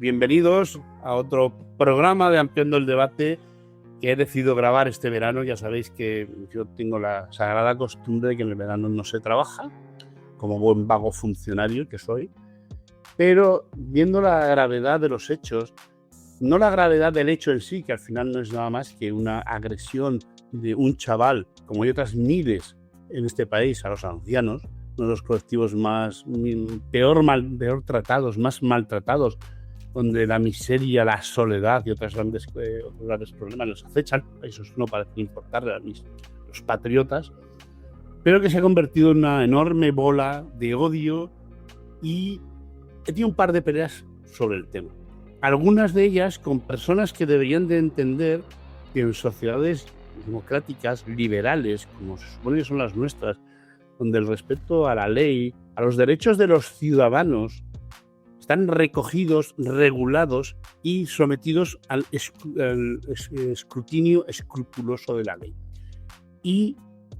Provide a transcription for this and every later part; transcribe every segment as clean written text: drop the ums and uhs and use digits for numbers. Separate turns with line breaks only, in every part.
Bienvenidos a otro programa de Ampliando el Debate que he decidido grabar este verano. Ya sabéis que yo tengo la sagrada costumbre de que en el verano no se trabaja, como buen vago funcionario que soy, pero viendo la gravedad de los hechos, no la gravedad del hecho en sí, que al final no es nada más que una agresión de un chaval, como hay otras miles en este país, a los ancianos, uno de los colectivos peor tratados, más maltratados, donde la miseria, la soledad y otros grandes problemas los acechan. Eso no parece importarle a los patriotas, pero que se ha convertido en una enorme bola de odio, y he tenido un par de peleas sobre el tema. Algunas de ellas con personas que deberían de entender que en sociedades democráticas, liberales, como se supone que son las nuestras, donde el respeto a la ley, a los derechos de los ciudadanos, están recogidos, regulados y sometidos al escrutinio escrupuloso de la ley. Y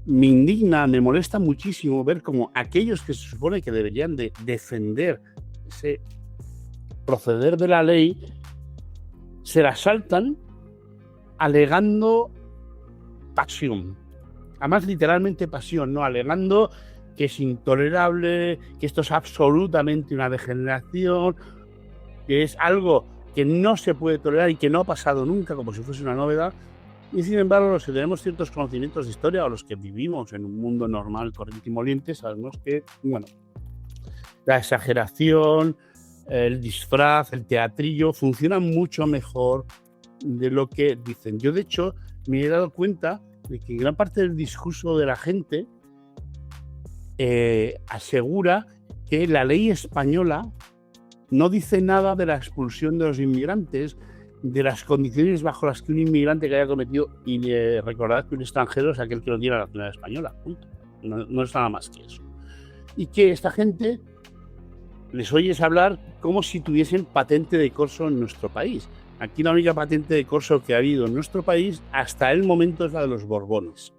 me indigna, me molesta muchísimo ver cómo aquellos que se supone que deberían de defender ese proceder de la ley se la saltan alegando pasión. Además, literalmente pasión, ¿no? Alegando que es intolerable, que esto es absolutamente una degeneración, que es algo que no se puede tolerar y que no ha pasado nunca, como si fuese una novedad. Y sin embargo, los que tenemos ciertos conocimientos de historia o los que vivimos en un mundo normal, corriente y moliente, sabemos que, bueno, la exageración, el disfraz, el teatrillo funcionan mucho mejor de lo que dicen. Yo, de hecho, me he dado cuenta de que gran parte del discurso de la gente asegura que la ley española no dice nada de la expulsión de los inmigrantes, de las condiciones bajo las que un inmigrante que haya cometido, y recordad que un extranjero es aquel que no tiene la nacionalidad española, punto. No es nada más que eso. Y que esta gente les oyes hablar como si tuviesen patente de corso en nuestro país. Aquí la única patente de corso que ha habido en nuestro país hasta el momento es la de los Borbones,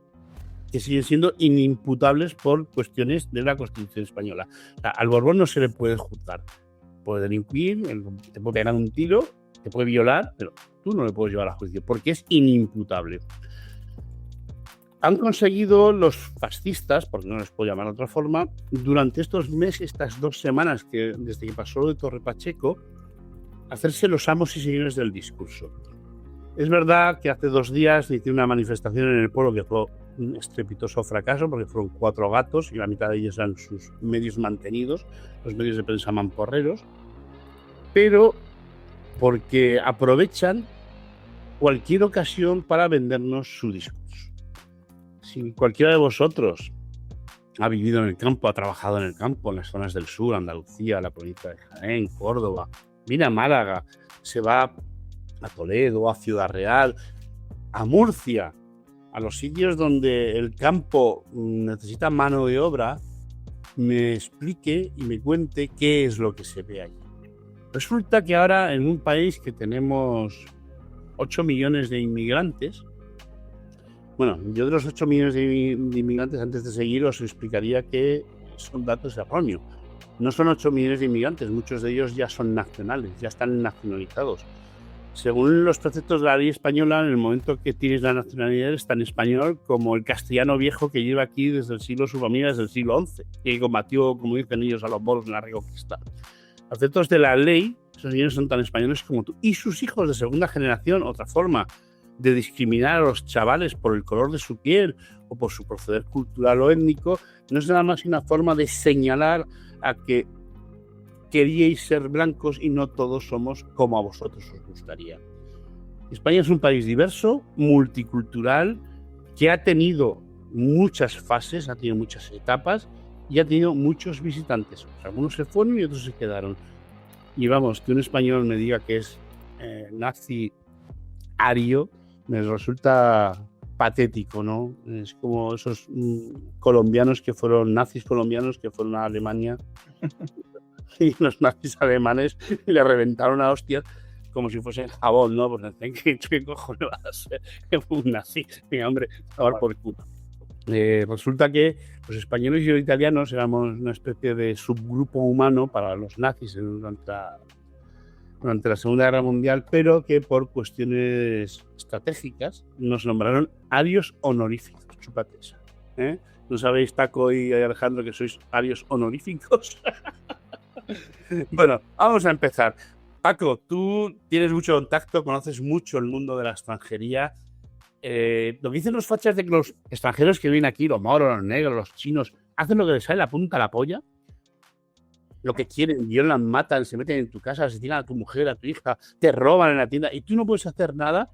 que siguen siendo inimputables por cuestiones de la Constitución española. O sea, al Borbón no se le puede juzgar. Puede delinquir, te puede pegar un tiro, te puede violar, pero tú no le puedes llevar a juicio porque es inimputable. Han conseguido los fascistas, porque no les puedo llamar de otra forma, durante estos meses, estas 2 semanas que desde que pasó lo de Torre Pacheco, hacerse los amos y señores del discurso. Es verdad que hace 2 días hice una manifestación en el pueblo que fue un estrepitoso fracaso, porque fueron 4 gatos y la mitad de ellos eran sus medios mantenidos, los medios de prensa mamporreros, pero porque aprovechan cualquier ocasión para vendernos su discurso. Si cualquiera de vosotros ha vivido en el campo, ha trabajado en el campo, en las zonas del sur, Andalucía, la provincia de Jaén, Córdoba, viene a Málaga, se va a Toledo, a Ciudad Real, a Murcia, a los sitios donde el campo necesita mano de obra, me explique y me cuente qué es lo que se ve allí. Resulta que ahora en un país que tenemos 8 millones de inmigrantes, bueno, yo de los 8 millones de inmigrantes, antes de seguir, os explicaría que son datos erróneos. No son 8 millones de inmigrantes, muchos de ellos ya son nacionales, ya están nacionalizados. Según los preceptos de la ley española, en el momento que tienes la nacionalidad eres tan español como el castellano viejo que lleva aquí desde el siglo, su familia desde el siglo XI, que combatió, como dicen ellos, a los moros en la Reconquista. A efectos de la ley, esos señores son tan españoles como tú. Y sus hijos de segunda generación, otra forma de discriminar a los chavales por el color de su piel o por su proceder cultural o étnico, no es nada más que una forma de señalar a que queríais ser blancos y no todos somos como a vosotros os gustaría. España es un país diverso, multicultural, que ha tenido muchas fases, ha tenido muchas etapas y ha tenido muchos visitantes. Algunos se fueron y otros se quedaron. Y vamos, que un español me diga que es nazi ario, me resulta patético, ¿no? Es como esos colombianos que fueron, nazis colombianos que fueron a Alemania y los nazis alemanes le reventaron a hostias como si fuese jabón, ¿no? Pues ¿qué cojones vas a ser un nazi? Venga, hombre, a dar por culo. Resulta que los españoles y los italianos éramos una especie de subgrupo humano para los nazis durante durante la Segunda Guerra Mundial, pero que por cuestiones estratégicas nos nombraron arios honoríficos. Chúpate esa, ¿eh? ¿No sabéis, Paco y Alejandro, que sois arios honoríficos? Bueno, vamos a empezar. Paco, tú tienes mucho contacto, conoces mucho el mundo de la extranjería. Lo que dicen los fachas de que los extranjeros que vienen aquí, los moros, los negros, los chinos, hacen lo que les sale la punta a la polla, lo que quieren, violan, matan, se meten en tu casa, asesinan a tu mujer, a tu hija, te roban en la tienda y tú no puedes hacer nada.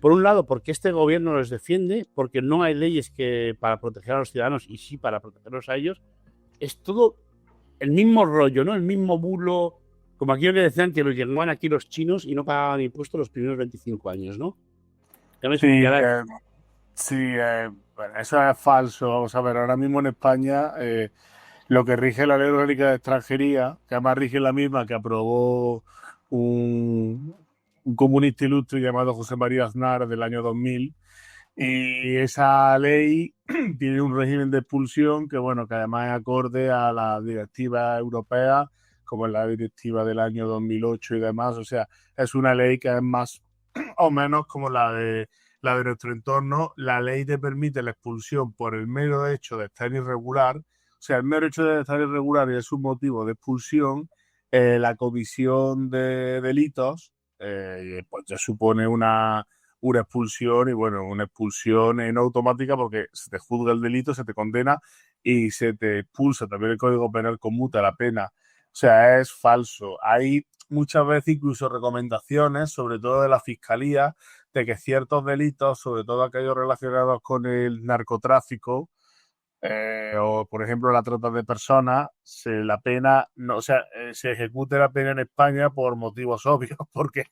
Por un lado, porque este gobierno los defiende, porque no hay leyes que para proteger a los ciudadanos y sí para protegerlos a ellos. Es todo el mismo rollo, ¿no? El mismo bulo, como aquello que decían que los llegaban aquí los chinos y no pagaban impuestos los primeros 25 años, ¿no? Ya me
Sí,
explicarás.
sí, bueno, eso es falso. Vamos a ver, ahora mismo en España lo que rige la Ley Orgánica de Extranjería, que además rige la misma que aprobó un, un comunista ilustre llamado José María Aznar del año 2000, y esa ley tiene un régimen de expulsión que, bueno, que además es acorde a la directiva europea, como es la directiva del año 2008 y demás. O sea, es una ley que es más o menos como la de nuestro entorno. La ley te permite la expulsión por el mero hecho de estar irregular. O sea, el mero hecho de estar irregular y es un motivo de expulsión. La comisión de delitos pues ya supone una expulsión, y bueno, una expulsión no automática porque se te juzga el delito, se te condena y se te expulsa. También el Código Penal conmuta la pena. O sea, es falso. Hay muchas veces incluso recomendaciones, sobre todo de la Fiscalía, de que ciertos delitos, sobre todo aquellos relacionados con el narcotráfico, o por ejemplo la trata de personas, la pena, no, o sea, se ejecute la pena en España por motivos obvios, porque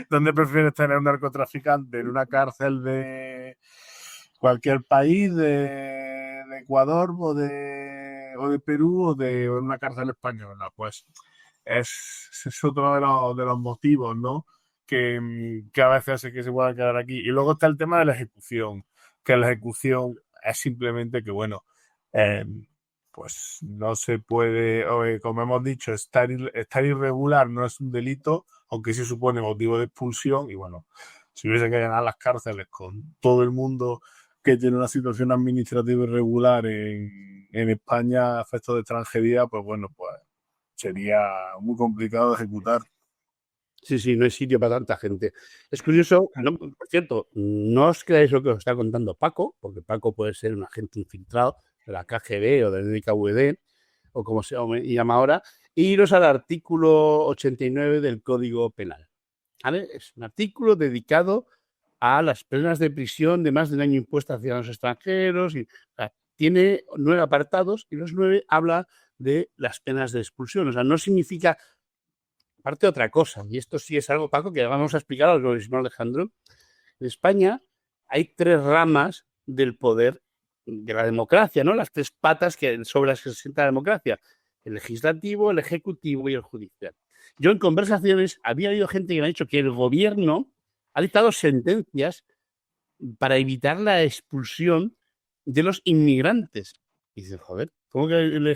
¿dónde prefieres tener un narcotraficante? ¿En una cárcel de cualquier país, de Ecuador o de Perú, o en una cárcel española? Pues es otro de los motivos, ¿no? Que a veces hace que se pueda quedar aquí. Y luego está el tema de la ejecución, que la ejecución es simplemente que, bueno, eh, pues no se puede, como hemos dicho, estar irregular no es un delito, aunque sí supone motivo de expulsión. Y bueno, si hubiese que llenar las cárceles con todo el mundo que tiene una situación administrativa irregular en España a efectos de extranjería, pues bueno, pues sería muy complicado de ejecutar.
Sí, sí, no hay sitio para tanta gente. Es curioso, no, por cierto, no os creáis lo que os está contando Paco, porque Paco puede ser un agente infiltrado de la KGB o del NKVD, o como se llama ahora, e iros al artículo 89 del Código Penal. ¿Vale? Es un artículo dedicado a las penas de prisión de más de un año impuestas a ciudadanos extranjeros. Y, o sea, tiene 9 apartados y los 9 habla de las penas de expulsión. O sea, no significa aparte otra cosa, y esto sí es algo, Paco, que vamos a explicar al gobierno Alejandro. En España hay 3 ramas del poder de la democracia, ¿no? Las 3 patas sobre las que se sienta la democracia: el legislativo, el ejecutivo y el judicial. Yo en conversaciones había habido gente que me ha dicho que el gobierno ha dictado sentencias para evitar la expulsión de los inmigrantes. Y dices, joder, ¿cómo que el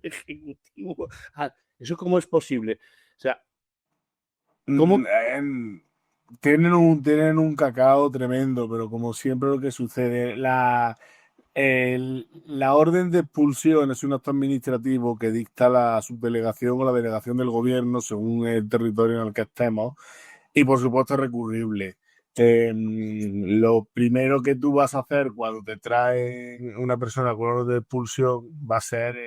ejecutivo? Ah, ¿eso cómo es posible? O sea, ¿cómo?
Tienen un cacao tremendo, pero como siempre lo que sucede, la orden de expulsión es un acto administrativo que dicta la subdelegación o la delegación del gobierno según el territorio en el que estemos, y por supuesto es recurrible. Lo primero que tú vas a hacer cuando te trae una persona con orden de expulsión va a ser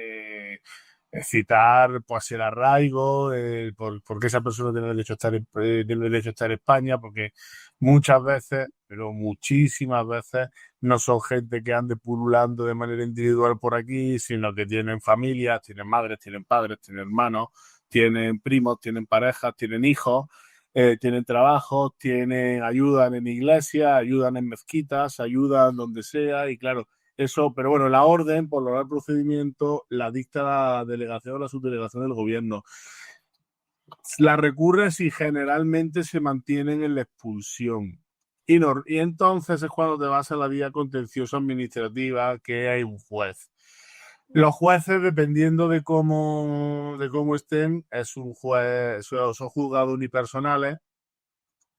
citar pues el arraigo, porque esa persona tiene derecho a estar tiene derecho a estar en España, porque muchas veces, pero muchísimas veces, no son gente que ande pululando de manera individual por aquí, sino que tienen familias, tienen madres, tienen padres, tienen hermanos, tienen primos, tienen parejas, tienen hijos, tienen trabajos, ayudan en iglesias, ayudan en mezquitas, ayudan donde sea. Y claro, eso, pero bueno, la orden, por lograr el procedimiento, la dicta la delegación o la subdelegación del gobierno. La recurre si generalmente se mantienen en la expulsión. Y entonces es cuando te vas a la vía contenciosa administrativa, que hay un juez. Los jueces, dependiendo de cómo estén, es un juez, son juzgados unipersonales,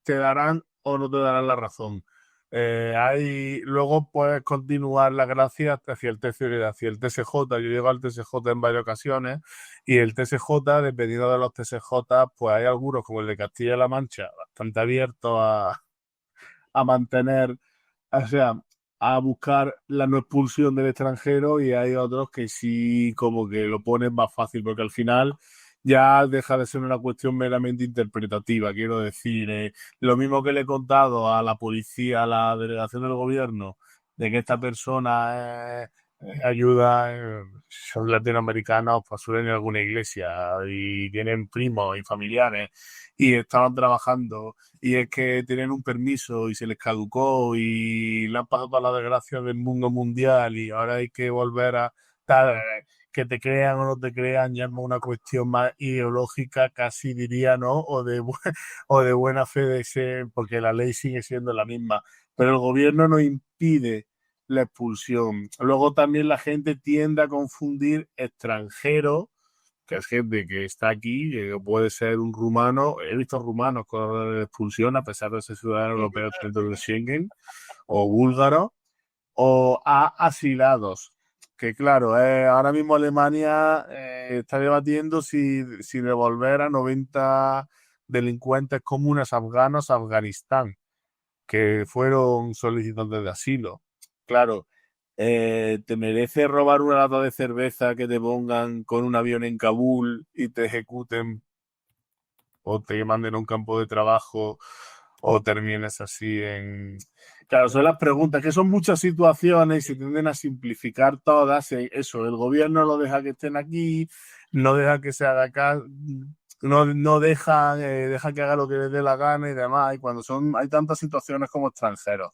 te darán o no te darán la razón. Luego puedes continuar la gracia hacia el hacia el TSJ. Yo llego al TSJ en varias ocasiones y el TSJ, dependiendo de los TSJ, pues hay algunos, como el de Castilla-La Mancha, bastante abiertos a mantener, o sea, a buscar la no expulsión del extranjero, y hay otros que sí como que lo ponen más fácil, porque al final ya deja de ser una cuestión meramente interpretativa, quiero decir, lo mismo que le he contado a la policía, a la delegación del gobierno, de que esta persona ayuda, son latinoamericanos, pues suelen ir a alguna iglesia y tienen primos y familiares y estaban trabajando y es que tienen un permiso y se les caducó y le han pasado todas las desgracias del mundo mundial y ahora hay que volver a tal, que te crean o no te crean, ya es una cuestión más ideológica, casi diría, ¿no? O de buena fe de ser, porque la ley sigue siendo la misma, pero el gobierno no impide la expulsión. Luego también la gente tiende a confundir extranjero, que es gente que está aquí, que puede ser un rumano. He visto rumanos con orden de expulsión a pesar de ser ciudadano europeo dentro de Schengen, o búlgaro, o a asilados. Que claro, ahora mismo Alemania está debatiendo si devolver a 90 delincuentes comunes afganos a Afganistán, que fueron solicitantes de asilo. Claro, ¿te merece robar una lata de cerveza que te pongan con un avión en Kabul y te ejecuten o te manden a un campo de trabajo o termines así en... Claro, son las preguntas, que son muchas situaciones y se tienden a simplificar todas. Eso, el gobierno no deja que estén aquí, no deja que se haga acá, no deja, deja que haga lo que les dé la gana y demás. Y cuando hay tantas situaciones como extranjeros.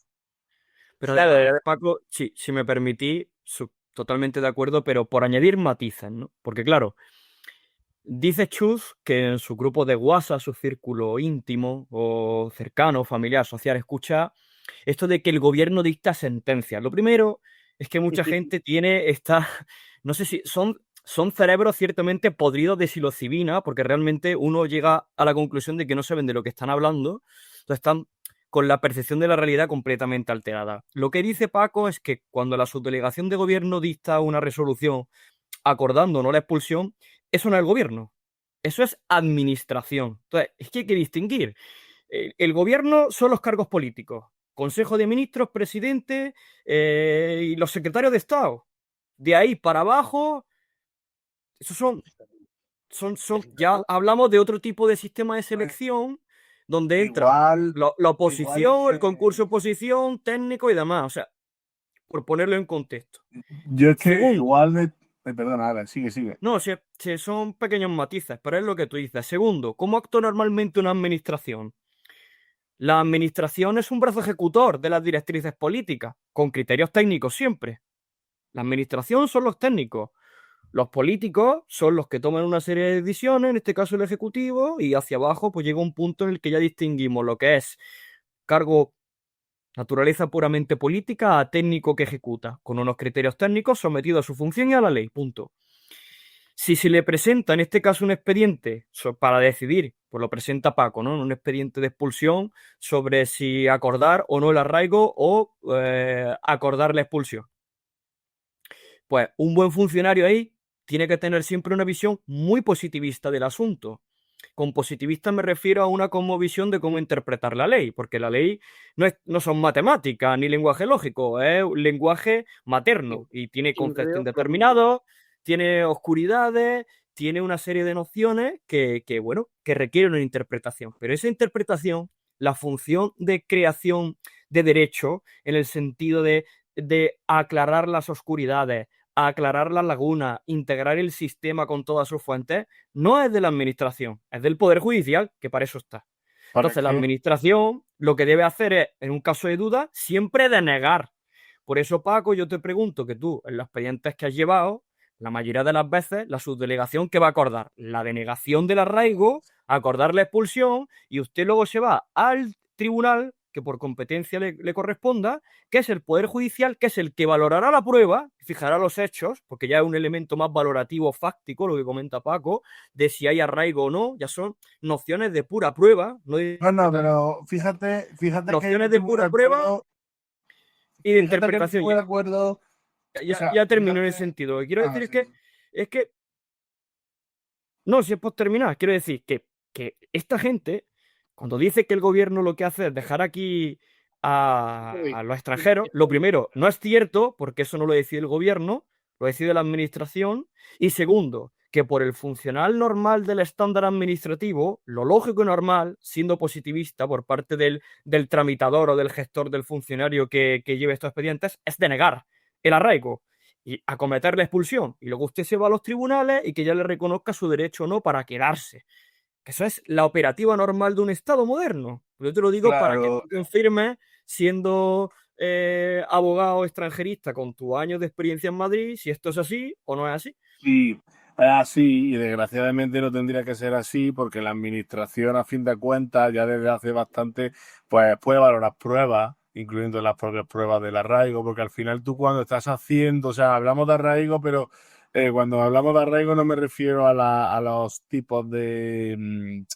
Pero además,
Claro,
Paco, sí, si me permitís, totalmente de acuerdo, pero por añadir matices, ¿no? Porque claro, dice Chus que en su grupo de WhatsApp, su círculo íntimo o cercano, familiar, social, escucha esto de que el gobierno dicta sentencias. Lo primero es que mucha gente tiene esta, no sé si son cerebros ciertamente podridos de psilocibina, porque realmente uno llega a la conclusión de que no saben de lo que están hablando, entonces están con la percepción de la realidad completamente alterada. Lo que dice Paco es que cuando la subdelegación de gobierno dicta una resolución acordando no la expulsión, eso no es el gobierno, eso es administración. Entonces, es que hay que distinguir. El gobierno son los cargos políticos, Consejo de Ministros, presidente y los secretarios de Estado. De ahí para abajo, esos ya hablamos de otro tipo de sistema de selección donde entra
Igual,
la
igual es
oposición, el
que
concurso de oposición, técnico y demás. O sea, por ponerlo en contexto.
yo es que
Segundo,
igual perdona, ahora, sigue, sigue.
no, si son pequeños matices, pero es lo que tú dices. Segundo, ¿cómo actúa normalmente una administración? La administración es un brazo ejecutor de las directrices políticas, con criterios técnicos siempre. La administración son los técnicos. Los políticos son los que toman una serie de decisiones, en este caso el Ejecutivo, y hacia abajo pues llega un punto en el que ya distinguimos lo que es cargo, naturaleza puramente política, a técnico que ejecuta, con unos criterios técnicos sometidos a su función y a la ley, punto. Si se le presenta en este caso un expediente para decidir, pues lo presenta Paco, ¿no? Un expediente de expulsión sobre si acordar o no el arraigo o acordar la expulsión. Pues un buen funcionario ahí tiene que tener siempre una visión muy positivista del asunto. Con positivista me refiero a una visión de cómo interpretar la ley, porque la ley no son matemáticas ni lenguaje lógico, es un lenguaje materno y tiene conceptos indeterminados, tiene oscuridades, tiene una serie de nociones bueno, que requieren una interpretación. Pero esa interpretación, la función de creación de derecho, en el sentido de aclarar las oscuridades, aclarar las lagunas, integrar el sistema con todas sus fuentes, no es de la administración, es del Poder Judicial, que para eso está.
¿Para
Entonces, la
qué?
administración lo que debe hacer es, en un caso de duda, siempre denegar. Por eso, Paco, yo te pregunto que tú, en los expedientes que has llevado, la mayoría de las veces, la subdelegación que va a acordar la denegación del arraigo, acordar la expulsión, y usted luego se va al tribunal que por competencia le corresponda, que es el Poder Judicial, que es el que valorará la prueba, fijará los hechos, porque ya es un elemento más valorativo fáctico, lo que comenta Paco, de si hay arraigo o no, ya son nociones de pura prueba. No,
pero fíjate
nociones
que
de pura prueba y de interpretación.
Estoy de acuerdo.
Ya termino en ese sentido. Lo que quiero decir es que no, si es por terminar, quiero decir que esta gente, cuando dice que el gobierno lo que hace es dejar aquí a los extranjeros, lo primero, no es cierto, porque eso no lo decide el gobierno, lo decide la administración, y segundo, que por el funcional normal del estándar administrativo, lo lógico y normal, siendo positivista por parte del tramitador o del gestor del funcionario que lleve estos expedientes, es denegar el arraigo y acometer la expulsión. Y luego usted se va a los tribunales y que ya le reconozca su derecho o no para quedarse. Que eso es la operativa normal de un Estado moderno. Yo te lo digo para que tú confirmes, siendo abogado extranjerista con tus años de experiencia en Madrid, si esto es así o no es así.
Sí, es así y desgraciadamente no tendría que ser así porque la administración, a fin de cuentas, ya desde hace bastante, pues puede valorar pruebas, incluyendo las propias pruebas del arraigo, porque al final tú cuando estás haciendo, o sea, hablamos de arraigo, pero cuando hablamos de arraigo no me refiero a los tipos de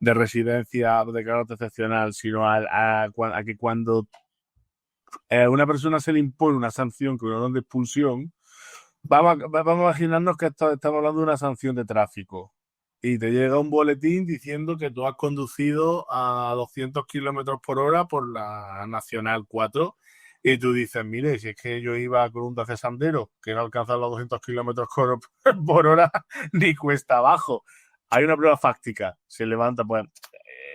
residencia de carácter excepcional, sino a que cuando una persona se le impone una sanción con una orden de expulsión. Vamos a imaginarnos que estamos hablando de una sanción de tráfico y te llega un boletín diciendo que tú has conducido a 200 kilómetros por hora por la Nacional 4 y tú dices, mire, si es que yo iba con un Dacia Sandero que no alcanza los 200 kilómetros por hora ni cuesta abajo. Hay una prueba fáctica, se levanta, pues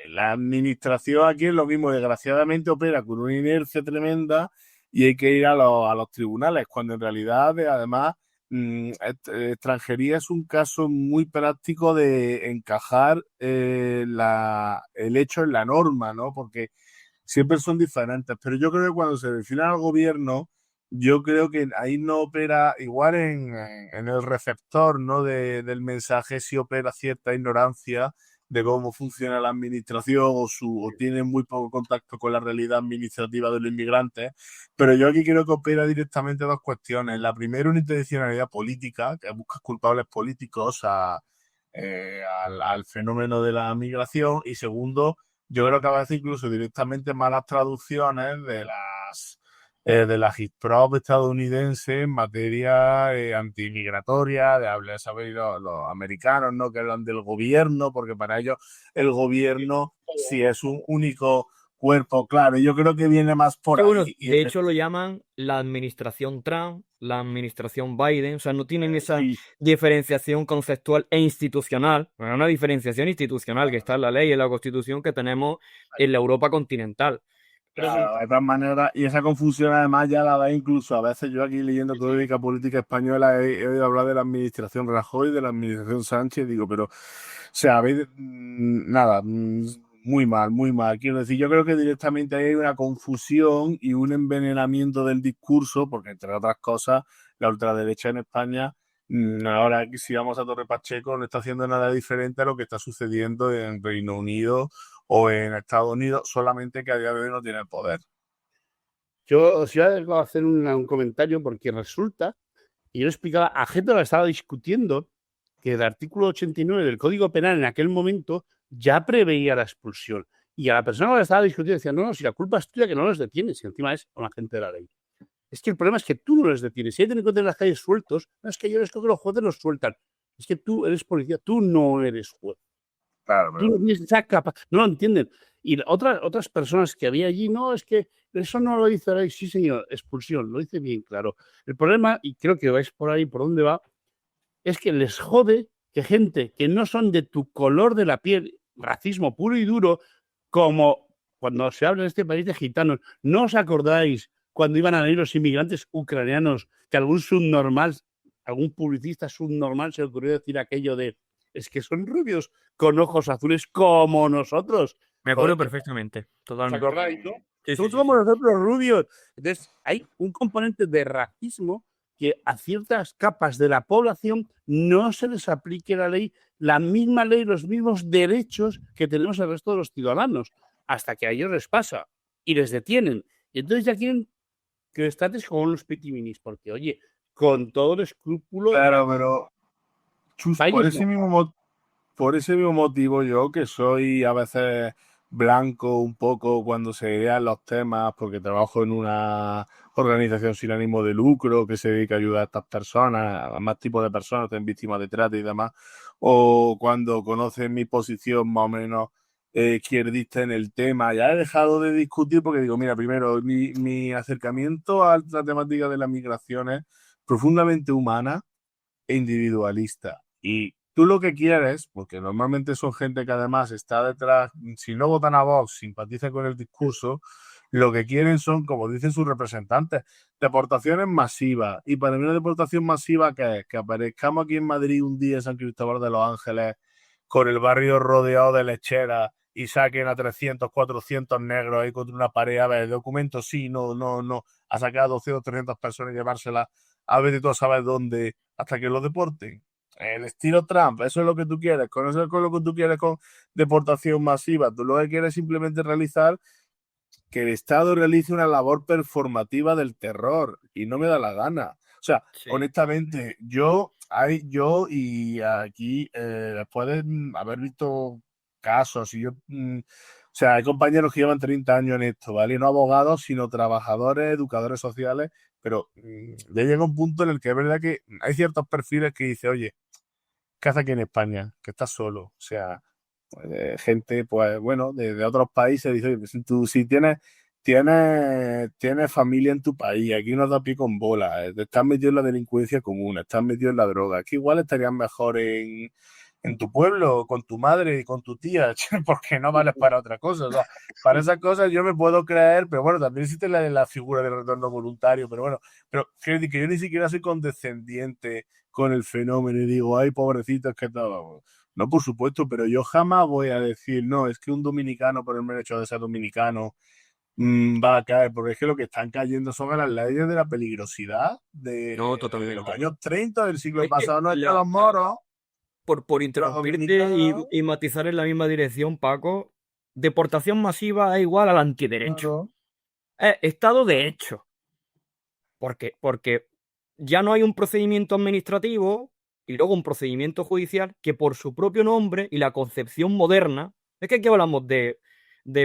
la administración aquí es lo mismo, desgraciadamente opera con una inercia tremenda y hay que ir a los tribunales, cuando en realidad, además, extranjería es un caso muy práctico de encajar el hecho en la norma, ¿no? Porque siempre son diferentes, pero yo creo que cuando se define al gobierno, yo creo que ahí no opera, igual en el receptor, ¿no? Del mensaje, sí opera cierta ignorancia de cómo funciona la administración o tiene muy poco contacto con la realidad administrativa de los inmigrantes. Pero yo aquí creo que opera directamente dos cuestiones. La primera, una intencionalidad política, que busca culpables políticos al fenómeno de la migración. Y segundo, yo creo que a veces incluso directamente malas traducciones de la HITPROP estadounidense en materia antimigratoria, de hablar, ¿sabéis? Los americanos, ¿no? Que hablan del gobierno, porque para ellos el gobierno sí es un único cuerpo, claro. Yo creo que viene más por
Bueno,
ahí.
de hecho lo llaman la administración Trump, la administración Biden, o sea, no tienen esa diferenciación conceptual e institucional, bueno, una diferenciación institucional que está en la ley y en la Constitución que tenemos en la Europa continental.
Claro, de todas maneras, y esa confusión además ya la da incluso a veces yo aquí leyendo crónica política española he oído hablar de la administración Rajoy, de la administración Sánchez, digo, pero, o sea, nada, muy mal, muy mal. Quiero decir, yo creo que directamente hay una confusión y un envenenamiento del discurso, porque entre otras cosas, la ultraderecha en España, ahora si vamos a Torre Pacheco, no está haciendo nada diferente a lo que está sucediendo en Reino Unido o en Estados Unidos, solamente que a día de hoy no tiene el poder.
Yo os iba a hacer un comentario porque resulta, y yo le explicaba, a gente que estaba discutiendo que el artículo 89 del Código Penal en aquel momento ya preveía la expulsión. Y a la persona que la estaba discutiendo decía, no, si la culpa es tuya que no los detienes, y encima es un agente de la ley. Es que el problema es que tú no los detienes. Si hay que encontrar en las calles sueltos, no es que yo les creo que los jueces los sueltan. Es que tú eres policía, tú no eres juez.
Claro,
Tú no tienes esa capacidad, no lo entienden. Y otras personas que había allí, no, es que eso no lo dice la ley. Sí, señor, expulsión, lo dice bien claro. El problema, y creo que vais por ahí, por dónde va, es que les jode que gente que no son de tu color de la piel, racismo puro y duro, como cuando se habla en este país de gitanos, ¿no os acordáis cuando iban a venir los inmigrantes ucranianos que algún subnormal, algún publicista subnormal se le ocurrió decir aquello de es que son rubios con ojos azules como nosotros?
Me acuerdo perfectamente, totalmente.
¿Os acordáis, no?
Sí,
Somos
sí,
como nosotros rubios. Entonces, hay un componente de racismo que a ciertas capas de la población no se les aplique la misma ley, los mismos derechos que tenemos el resto de los ciudadanos, hasta que a ellos les pasa. y les detienen. Y entonces ya quieren que les trates como unos pitiminis, porque, oye, con todo el escrúpulo...
Claro, pero Chus,
para
por
ellos
ese
no.
mismo motivo yo, que soy a veces blanco un poco cuando se idean los temas, porque trabajo en una organización sin ánimo de lucro que se dedica a ayudar a estas personas, a más tipos de personas que estén víctimas de trata y demás, o cuando conocen mi posición más o menos izquierdista en el tema, ya he dejado de discutir porque digo, mira, primero, mi acercamiento a la temática de las migraciones profundamente humana e individualista. Y tú lo que quieres, porque normalmente son gente que además está detrás, si no votan a Vox, simpatizan con el discurso, lo que quieren son, como dicen sus representantes, deportaciones masivas. Y para mí una deportación masiva que es que aparezcamos aquí en Madrid un día en San Cristóbal de los Ángeles con el barrio rodeado de lecheras y saquen a 300, 400 negros ahí contra una pared, a ver, documentos sí, no, a sacar a 200, 300 personas y llevárselas a ver si tú sabes dónde hasta que lo deporten. El estilo Trump, eso es lo que tú quieres, con eso es con lo que tú quieres con deportación masiva. Tú lo que quieres es simplemente realizar que el Estado realice una labor performativa del terror y no me da la gana. O sea,
Sí.
honestamente, yo y aquí, después de haber visto casos, y yo, o sea, hay compañeros que llevan 30 años en esto, ¿vale? Y no abogados, sino trabajadores, educadores sociales, pero ya llega un punto en el que es verdad que hay ciertos perfiles que dice, oye, ¿qué haces aquí en España? Que estás solo. O sea, gente, pues bueno, de otros países, dice, oye, pues, tú si tienes familia en tu país, aquí no da pie con bola, te estás metido en la delincuencia común, estás metido en la droga, que igual estarías mejor en tu pueblo, con tu madre y con tu tía, porque no vales para otra cosa. O sea, para esas cosas yo me puedo creer, pero bueno, también existe la figura del retorno voluntario, pero bueno, pero quiero decir que yo ni siquiera soy condescendiente con el fenómeno y digo, ay, pobrecitos, que todo. No, por supuesto, pero yo jamás voy a decir, no, es que un dominicano, por el mero hecho de ser dominicano, va a caer, porque es que lo que están cayendo son a las leyes de la peligrosidad
No,
de los
totalmente.
años 30 del siglo
Es que
pasado. No es que los moros,
por
los
interrumpirte
dominicanos,
y matizar en la misma dirección, Paco, deportación masiva es igual al antiderecho.
claro,
Es Estado de hecho. Porque ya no hay un procedimiento administrativo y luego un procedimiento judicial que por su propio nombre y la concepción moderna, es que aquí hablamos de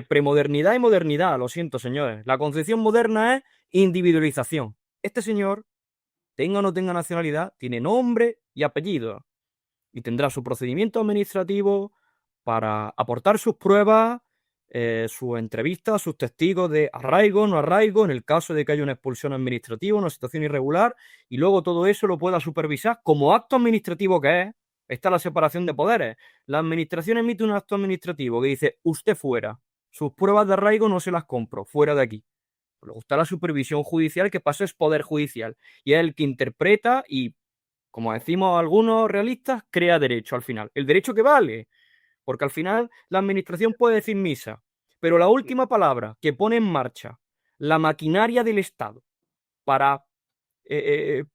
premodernidad y modernidad, lo siento señores, la concepción moderna es individualización. Este señor, tenga o no tenga nacionalidad, tiene nombre y apellido y tendrá su procedimiento administrativo para aportar sus pruebas, sus entrevistas, sus testigos de arraigo, no arraigo, en el caso de que haya una expulsión administrativa, una situación irregular, y luego todo eso lo pueda supervisar como acto administrativo que es. Está la separación de poderes. La administración emite un acto administrativo que dice, usted fuera, sus pruebas de arraigo no se las compro, fuera de aquí. Luego está la supervisión judicial, que pasa es poder judicial, y es el que interpreta y, como decimos algunos realistas, crea derecho al final. El derecho que vale, porque al final la administración puede decir misa, pero la última palabra que pone en marcha la maquinaria del Estado para eh,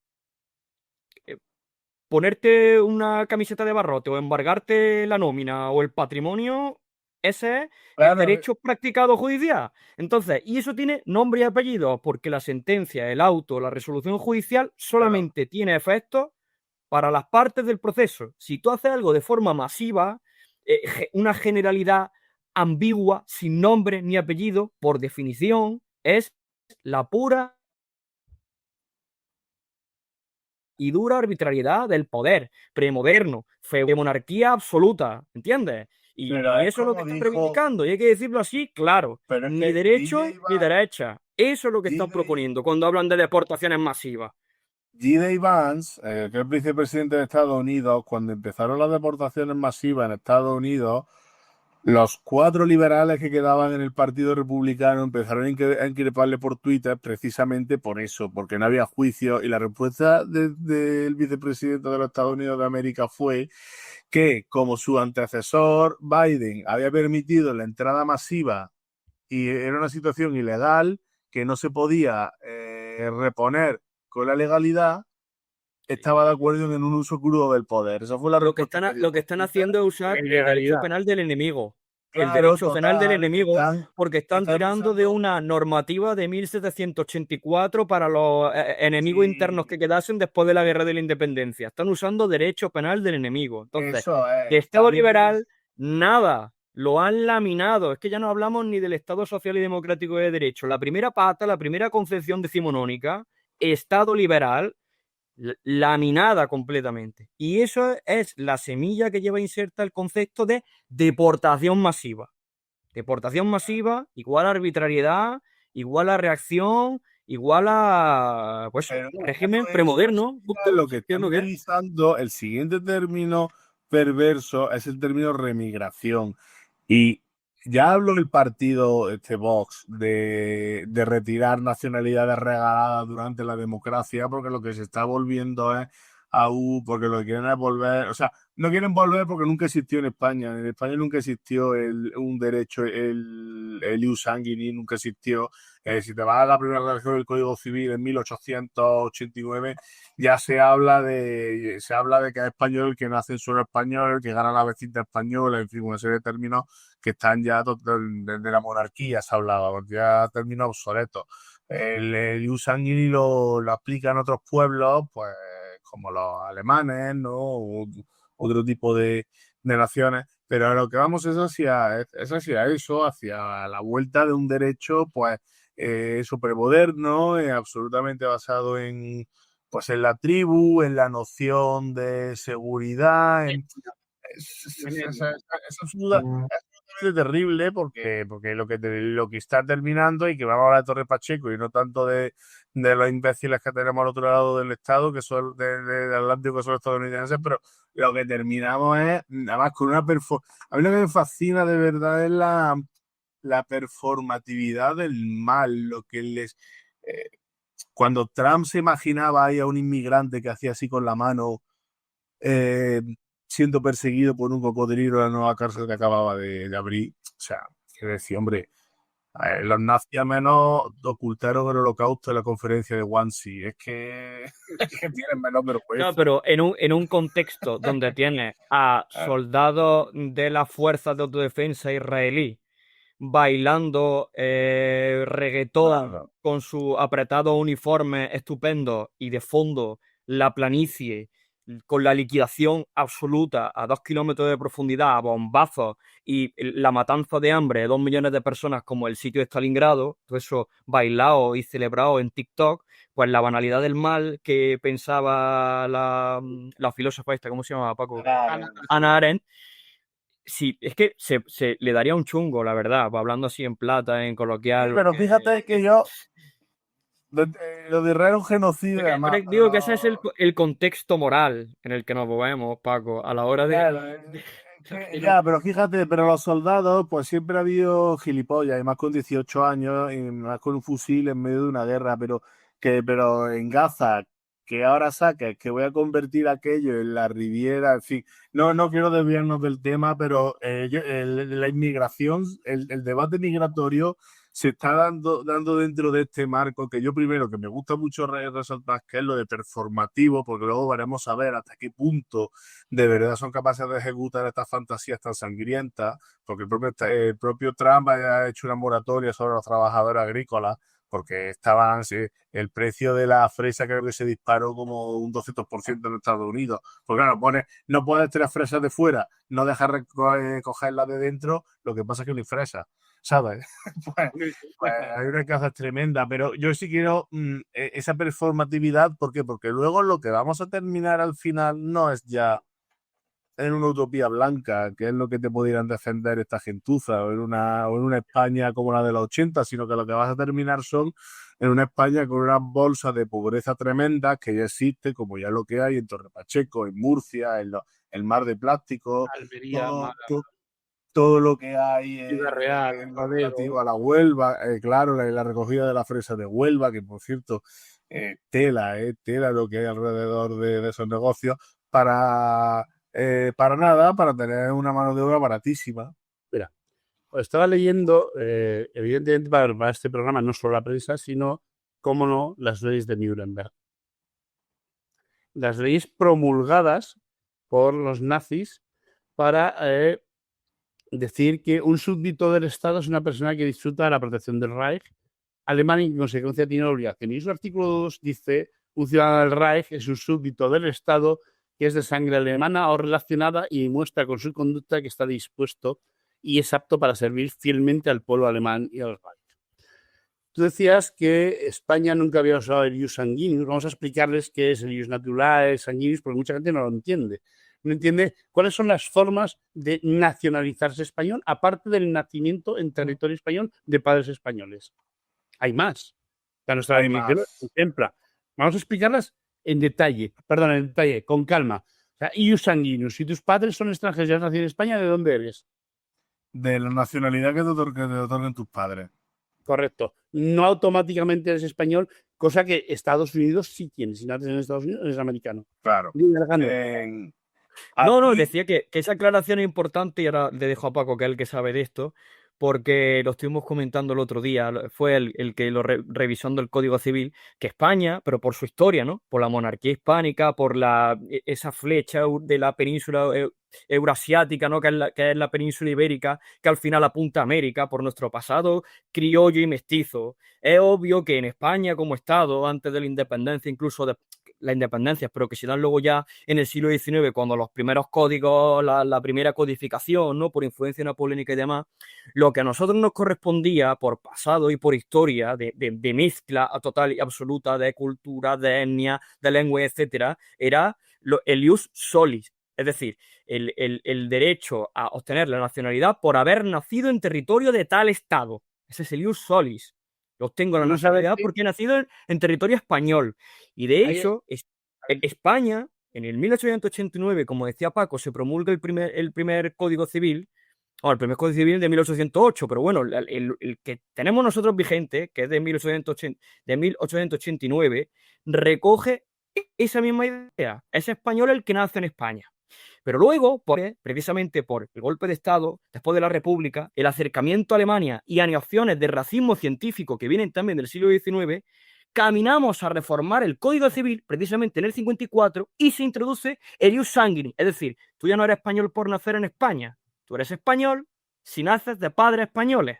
ponerte una camiseta de barrote o embargarte la nómina o el patrimonio, ese es el
claro,
derecho practicado judicial. Entonces, y eso tiene nombre y apellido, porque la sentencia, el auto, la resolución judicial
claro.
solamente tiene efectos para las partes del proceso. Si tú haces algo de forma masiva, una generalidad ambigua, sin nombre ni apellido, por definición, es la pura y dura arbitrariedad del poder premoderno, monarquía absoluta, ¿entiendes?
Pero
Y
es
eso es lo que
como
están
dijo,
reivindicando, y hay que decirlo así, claro,
pero es
ni
que
derecho ni derecha. Eso es lo que están
DJ,
proponiendo cuando hablan de deportaciones masivas.
G.D. Vance, que es el vicepresidente de Estados Unidos, cuando empezaron las deportaciones masivas en Estados Unidos, los cuatro liberales que quedaban en el Partido Republicano empezaron a increparle por Twitter precisamente por eso, porque no había juicio. Y la respuesta del vicepresidente de los Estados Unidos de América fue que, como su antecesor Biden había permitido la entrada masiva y era una situación ilegal que no se podía reponer con la legalidad, estaba de acuerdo en un uso crudo del poder. Esa fue la respuesta que dio
Lo que
por
están
Twitter
haciendo es usar
En
el derecho
legalidad.
penal del enemigo. el
Claro,
derecho penal del
total,
enemigo, porque están
están
tirando de
usando
una normativa de 1784 para los enemigos internos
sí,
que quedasen después de la Guerra de la Independencia. Están usando derecho penal del enemigo. Entonces,
eso
de
es.
Estado liberal, nada. Lo han laminado. Es que ya no hablamos ni del Estado social y democrático de derecho. La primera pata, la primera concepción decimonónica, Estado liberal, laminada completamente. Y eso es la semilla que lleva inserta el concepto de deportación masiva. Deportación masiva igual a arbitrariedad, igual a reacción, igual a pues
Pero
régimen
eso
premoderno,
es
justo,
lo que
que es
están
lo que es.
utilizando. El siguiente término perverso es el término remigración. Y ya hablo del partido este Vox de retirar nacionalidades regaladas durante la democracia, porque lo que se está volviendo es porque lo que quieren es volver, o sea, no quieren volver porque nunca existió en España. En España nunca existió un derecho, el ius sanguinis nunca existió. Si te vas a la primera redacción del Código Civil en 1889, ya se habla de que es español el que nace en suelo español, el que gana la vecindad española, en fin, una serie de términos que están ya desde la monarquía, se hablaba, ya términos obsoletos. El ius sanguinis lo aplican otros pueblos, pues como los alemanes, ¿no? Otro tipo de naciones. Pero a lo que vamos es hacia eso, hacia la vuelta de un derecho, pues, supermoderno, absolutamente basado pues, en la tribu, en la noción de seguridad, es absolutamente terrible porque lo que está terminando, y que vamos a hablar de Torre Pacheco y no tanto de los imbéciles que tenemos al otro lado del Estado, que son del Atlántico, que son estadounidenses, pero lo que terminamos es, nada más con una A mí lo que me fascina de verdad es la performatividad del mal, lo que eh, cuando Trump se imaginaba ahí a un inmigrante que hacía así con la mano, eh, siendo perseguido por un cocodrilo en la nueva cárcel que acababa de abrir. O sea, quiero decir, hombre, los nazis al menos ocultaron el holocausto en la conferencia de Wannsee. Es que tienen menos
Claro,
vergüenza.
pero en un contexto donde tienes a soldados de las fuerzas de autodefensa israelí bailando reggaetón
Claro.
con su apretado uniforme estupendo y de fondo la planicie con la liquidación absoluta a 2 kilómetros de profundidad, a bombazos y la matanza de hambre de 2 millones de personas como el sitio de Stalingrado, todo eso bailado y celebrado en TikTok, pues la banalidad del mal que pensaba la filósofa esta, ¿cómo se llama, Paco? Ana Arendt. Sí, es que se le daría un chungo, la verdad, hablando así en plata, en
Sí,
coloquial.
pero fíjate que lo de Israel es un genocidio, además.
Pero digo que ese es el contexto moral en el que nos movemos, Paco, a la hora de...
Claro, ya, pero fíjate, pero los soldados, pues siempre ha habido gilipollas, y más con 18 años, y más con un fusil en medio de una guerra, pero en Gaza, que ahora saques, que voy a convertir aquello en la Riviera, en fin, no quiero desviarnos del tema, pero la inmigración, el debate migratorio se está dando dentro de este marco, que yo primero, que me gusta mucho resaltar, que es lo de performativo, porque luego veremos a ver hasta qué punto de verdad son capaces de ejecutar estas fantasías tan sangrientas, porque el propio Trump ha hecho una moratoria sobre los trabajadores agrícolas, porque sí, el precio de la fresa creo que se disparó como un 200% en Estados Unidos. Porque claro, no puedes traer fresas de fuera, no dejar cogerlas de dentro, lo que pasa es que no hay fresas, ¿sabes? Pues hay una caza tremenda, pero yo sí quiero esa performatividad. ¿Por qué? Porque luego lo que vamos a terminar al final no es ya en una utopía blanca, que es lo que te pudieran defender esta gentuza, o en una España como la de los 80, sino que lo que vas a terminar son en una España con unas bolsas de pobreza tremendas que ya existe, como ya lo que hay en Torre Pacheco, en Murcia, en el mar de plástico,
Almería,
todo,
Málaga,
todo lo que hay
Ciudad Real,
en lo
Rodeo.
relativo a la Huelva, claro, la recogida de la fresa de Huelva, que por cierto, tela lo que hay alrededor de esos negocios, para nada, para tener una mano de obra baratísima.
Mira, os estaba leyendo, evidentemente para este programa no solo la prensa, sino, cómo no, las leyes de Nuremberg. Las leyes promulgadas por los nazis para decir que un súbdito del Estado es una persona que disfruta de la protección del Reich alemán y en consecuencia tiene la obligación. Y su artículo 2 dice, un ciudadano del Reich es un súbdito del Estado que es de sangre alemana o relacionada y muestra con su conducta que está dispuesto y es apto para servir fielmente al pueblo alemán y al Reich. Tú decías que España nunca había usado el ius sanguinis. Vamos a explicarles qué es el ius naturae sanguinis, porque mucha gente no lo entiende. No entiende cuáles son las formas de nacionalizarse español, aparte del nacimiento en territorio español de padres españoles. Hay más. La nuestra
Hay
definición
más.
contempla. Vamos a explicarlas en detalle, con calma. O sea, ius sanguinis. Si tus padres son extranjeros y has nacido en España, ¿de dónde eres?
De la nacionalidad que te otorguen tus padres.
Correcto. No automáticamente eres español, cosa que Estados Unidos sí tiene. Si naces en Estados Unidos, eres americano.
Claro.
Dime, Alejandro.
No,
Aquí-
decía que esa aclaración es importante y ahora le dejo a Paco, que es el que sabe de esto, porque lo estuvimos comentando el otro día, fue el que revisando el Código Civil, que España, pero por su historia, ¿no? Por la monarquía hispánica, por esa flecha de la península eurasiática, ¿no? Que es la península ibérica, que al final apunta a América, por nuestro pasado criollo y mestizo. Es obvio que en España como Estado, antes de la independencia, incluso de la independencia, pero que se dan luego ya en el siglo XIX, cuando los primeros códigos, la primera codificación, ¿no? Por influencia napoleónica y demás, lo que a nosotros nos correspondía por pasado y por historia, de mezcla total y absoluta de cultura, de etnia, de lengua, etcétera, era el ius solis, es decir, el derecho a obtener la nacionalidad por haber nacido en territorio de tal estado. Ese es el ius solis. Yo obtengo la
No sabes
nacionalidad
qué.
porque he nacido en territorio español. Y de
Ahí-
hecho, España, en el 1889, como decía Paco, se promulga el primer Código Civil, o el primer Código Civil de 1808, pero bueno, el que tenemos nosotros vigente, que es de 1889, recoge esa misma idea. Es español el que nace en España. Pero luego, precisamente por el golpe de Estado, después de la República, el acercamiento a Alemania y acciones de racismo científico que vienen también del siglo XIX, caminamos a reformar el Código Civil precisamente en el 54 y se introduce el ius sanguinis, es decir, tú ya no eres español por nacer en España, tú eres español si naces de padres españoles.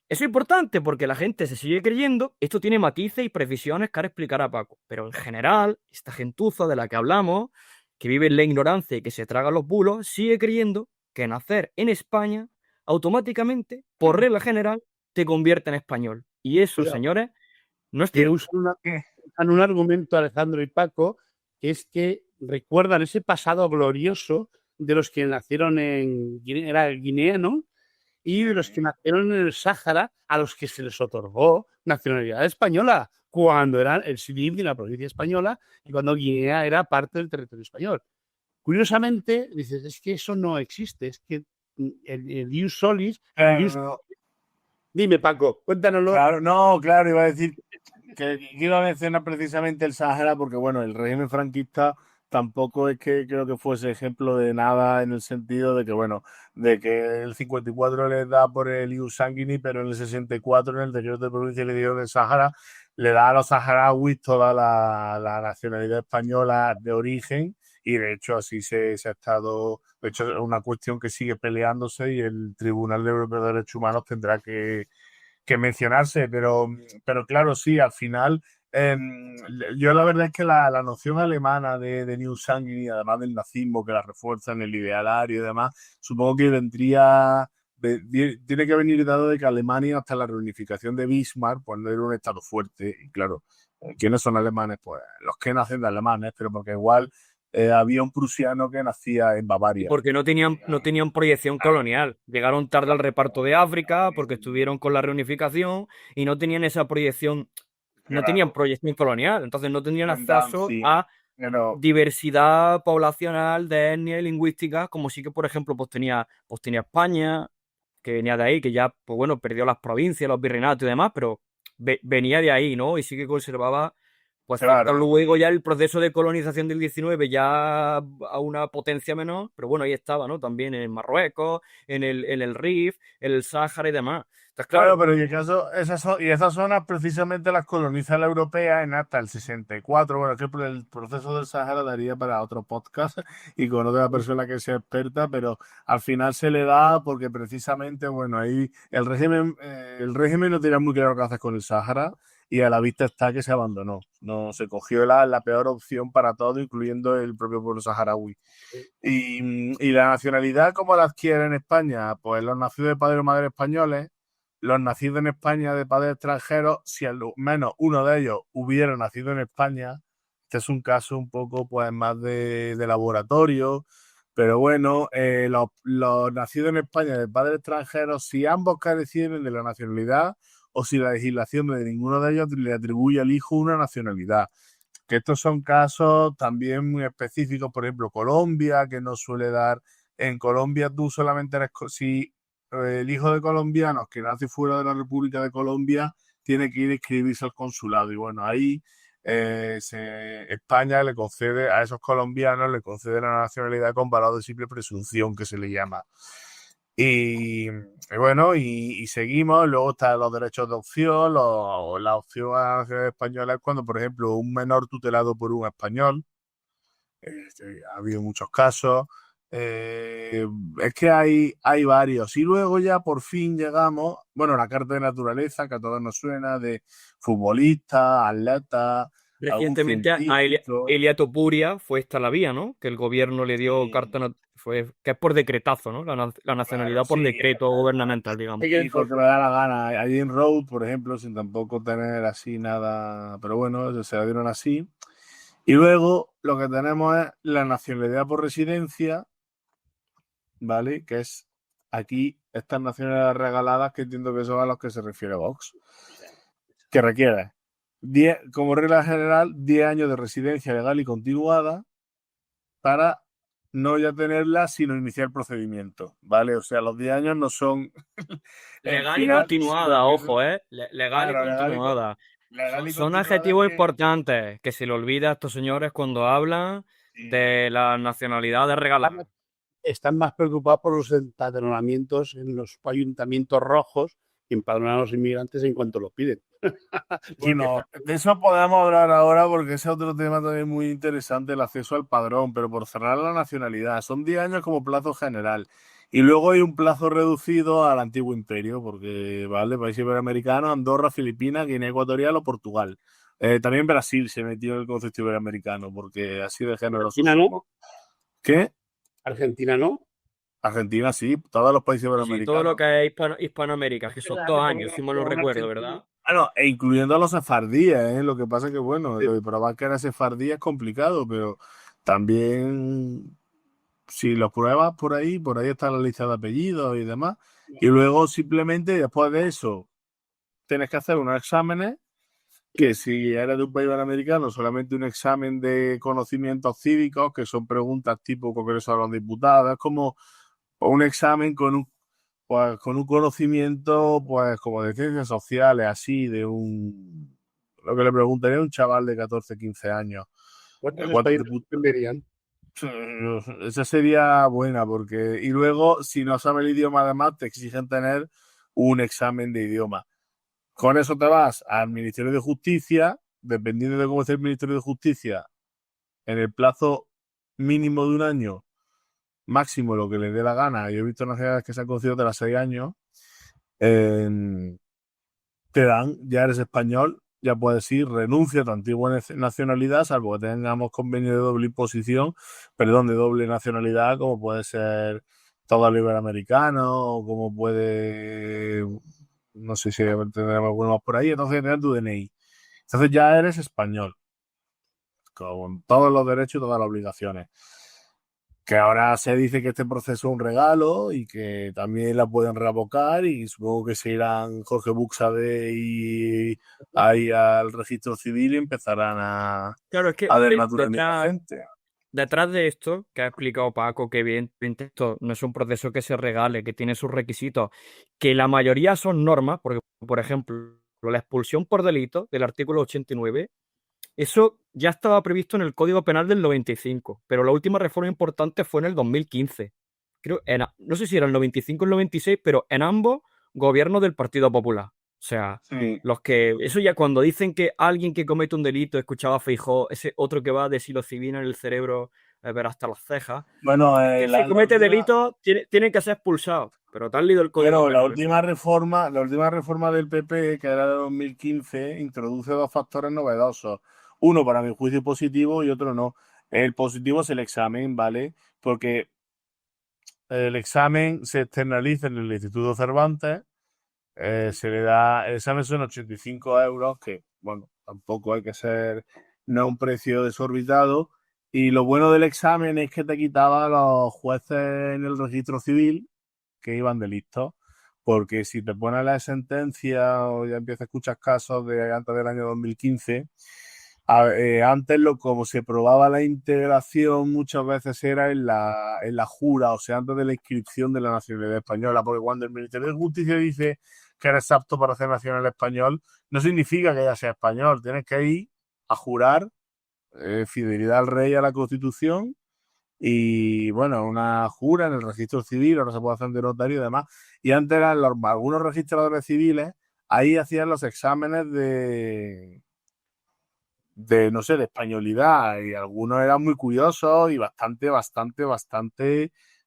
Eso es importante porque la gente se sigue creyendo, esto tiene matices y precisiones que ahora explicará Paco, pero en general, esta gentuza de la que hablamos, que vive en la ignorancia y que se traga los bulos, sigue creyendo que nacer en España automáticamente, por regla general, te convierte en español. Y eso,
Cuidado,
señores, no es
que
cierto.
usan un argumento, Alejandro y Paco, que es que recuerdan ese pasado glorioso de los que nacieron en Guinea, era Guinea, ¿no? Y de los que nacieron en el Sáhara, a los que se les otorgó nacionalidad española, cuando eran el Sindh de la provincia española y cuando Guinea era parte del territorio español. Curiosamente, dices, es que eso no existe, es que el ius solis, dime Paco, cuéntanoslo.
Claro, iba a decir que iba a mencionar precisamente el Sáhara porque, bueno, el régimen franquista tampoco es que creo que fuese ejemplo de nada en el sentido de que, bueno, de que el 54 les da por el ius sanguinis, pero en el 64 en el decreto de provincia le dio del Sáhara, le da a los saharauis toda la nacionalidad española de origen y de hecho así se ha estado, de hecho es una cuestión que sigue peleándose y el Tribunal Europeo de Derechos Humanos tendrá que mencionarse, pero claro, sí, al final, yo la verdad es que la noción alemana de New Sanguini, además del nazismo que la refuerza en el idealario y demás, supongo que tiene que venir dado de que Alemania hasta la reunificación de Bismarck, pues no era un estado fuerte, y claro, ¿quiénes son alemanes? Pues los que nacen de alemanes, pero porque igual había un prusiano que nacía en Bavaria.
Porque no tenían proyección colonial. Llegaron tarde al reparto de África porque estuvieron con la reunificación y no tenían esa proyección, no tenían proyección colonial. Entonces no tenían acceso a diversidad poblacional de etnia y lingüística, como sí que, por ejemplo, pues tenía España, que venía de ahí, que ya, pues bueno, perdió las provincias, los virreinatos y demás, pero venía de ahí, ¿no? Y sí que conservaba Pues
Claro.
luego ya el proceso de colonización del 19 ya a una potencia menor, pero bueno, ahí estaba, ¿no? También en Marruecos, en el Rif, en el Sáhara y demás. Entonces,
Claro,
claro,
pero en el caso, esas zonas precisamente las coloniza la europea en hasta el 64. Bueno, es que el proceso del Sahara daría para otro podcast y con otra persona que sea experta, pero al final se le da porque precisamente, bueno, ahí el régimen no tenía muy claro qué hacer con el Sahara y a la vista está que se abandonó. No se cogió la peor opción para todo, incluyendo el propio pueblo saharaui. Y la nacionalidad, ¿cómo la adquiere en España? Pues los nacidos de padre o madre españoles, los nacidos en España de padres extranjeros, si al menos uno de ellos hubiera nacido en España. Este es un caso un poco pues más de laboratorio, pero bueno, los nacidos en España de padres extranjeros, si ambos carecieran de la nacionalidad o si la legislación de ninguno de ellos le atribuye al hijo una nacionalidad. Que estos son casos también muy específicos, por ejemplo, Colombia, que no suele dar. En Colombia tú solamente eres, si el hijo de colombianos que nace fuera de la República de Colombia tiene que ir a inscribirse al consulado. Y bueno, ahí España le concede a esos colombianos, le concede la nacionalidad con valor de simple presunción, que se le llama. Y bueno, y seguimos. Luego están los derechos de opción. La opción a la nacionalidad española es cuando, por ejemplo, un menor tutelado por un español. Ha habido muchos casos. Es que hay varios. Y luego ya por fin llegamos, bueno, la carta de naturaleza, que a todos nos suena, de futbolistas, atletas, algún
recientemente a
científico.
Elia Topuria fue esta la vía, ¿no? Que el gobierno le dio carta, que es por decretazo, ¿no? La
Claro,
nacionalidad por
sí.
decreto gubernamental, digamos.
Y porque me da la gana. Allí en Road, por ejemplo, sin tampoco tener así nada. Pero bueno, se la dieron así. Y luego lo que tenemos es la nacionalidad por residencia, ¿vale? Que es aquí estas nacionalidades regaladas, que entiendo que son a los que se refiere Vox. Que requiere, como regla general, 10 años de residencia legal y continuada para no ya tenerla, sino iniciar el procedimiento, ¿vale? O sea, los 10 años no son el
Legal y
final,
continuada,
sino que
ojo, ¿eh? Legal y
claro,
continuada.
legal y
Son
continuada es
adjetivos
que
importantes que se le olvida a estos señores cuando hablan
sí,
de las nacionalidades regaladas.
Están más preocupados por los empadronamientos en los ayuntamientos rojos que empadronar a los inmigrantes en cuanto lo piden.
bueno, de eso podemos hablar ahora porque ese es otro tema también muy interesante, el acceso al padrón, pero por cerrar la nacionalidad, son 10 años como plazo general. Y luego hay un plazo reducido al antiguo imperio, porque, ¿vale? Países iberoamericanos, Andorra, Filipinas, Guinea Ecuatorial o Portugal. También Brasil se metió en el concepto iberoamericano, porque así de generosos
Argentina
somos.
no,
¿Qué?
Argentina no.
Argentina sí, todos los países
Sí, sí, todo lo
iberoamericanos.
que es Hispanoamérica, que son 2 años, si mal no recuerdo, ¿verdad?
Bueno, e incluyendo a los sefardíes, ¿eh? Lo que pasa es que, bueno, lo de probar que era sefardí es complicado, pero también, si lo pruebas por ahí está la lista de apellidos y demás. Y luego, simplemente, después de eso, tienes que hacer unos exámenes, que si eres de un país americano, solamente un examen de conocimientos cívicos, que son preguntas tipo Congreso de los Diputados, es como un examen con un conocimiento, pues, como de ciencias sociales, así, lo que le preguntaría a un chaval de 14, 15 años.
¿Cuántos
¿Cuánto
países dependerían?
Esa sería buena, porque. Y luego, si no sabes el idioma, además, te exigen tener un examen de idioma. Con eso te vas al Ministerio de Justicia, dependiendo de cómo esté el Ministerio de Justicia, en el plazo mínimo de un año, máximo lo que le dé la gana. Yo he visto nacionalidades que se han concedido de las 6 años. eh, Te dan, ya eres español, ya puedes ir, renuncia a tu antigua nacionalidad, salvo que tengamos convenio de doble imposición, perdón, de doble nacionalidad, como puede ser todo el iberoamericano, o como puede, no sé si tendremos alguno más por ahí, entonces tener tu DNI. Entonces ya eres español, con todos los derechos y todas las obligaciones. Que ahora se dice que este proceso es un regalo y que también la pueden revocar y supongo que se irán Jorge Buxade y ahí al registro civil y empezarán
Claro, es que
a desnaturalizar a la gente.
detrás de esto que ha explicado Paco, que evidentemente esto no es un proceso que se regale, que tiene sus requisitos, que la mayoría son normas, porque, por ejemplo, la expulsión por delito del artículo 89 Eso ya estaba previsto en el Código Penal del 95, pero la última reforma importante fue en el 2015. Creo, no sé si era el 95 o el 96, pero en ambos gobiernos del Partido Popular. O sea,
Sí.
los que. Eso ya cuando dicen que alguien que comete un delito, escuchaba a Feijóo, ese otro que va de psilocibina en el cerebro, ver hasta las cejas,
Bueno,
que si comete
última,
delitos tiene que ser expulsado. Pero te has leído el Código
bueno,
Penal.
la última reforma del PP, que era de 2015, introduce dos factores novedosos. Uno, para mi juicio, positivo y otro no. El positivo es el examen, ¿vale? Porque el examen se externaliza en el Instituto Cervantes. Se le da, el examen son 85 euros, que bueno, tampoco hay que ser, no es un precio desorbitado. Y lo bueno del examen es que te quitaba a los jueces en el registro civil que iban de listos, porque si te pones la sentencia o ya empiezas a escuchar casos de antes del año 2015, antes como se probaba la integración muchas veces era en la jura, o sea, antes de la inscripción de la nacionalidad española, porque cuando el Ministerio de Justicia dice que eres apto para ser nacional español, no significa que ya sea español, tienes que ir a jurar fidelidad al rey y a la Constitución y bueno, una jura en el registro civil, ahora se puede hacer de notario y demás. Y antes eran algunos registradores civiles, ahí hacían los exámenes no sé, de españolidad y algunos eran muy curiosos y bastante,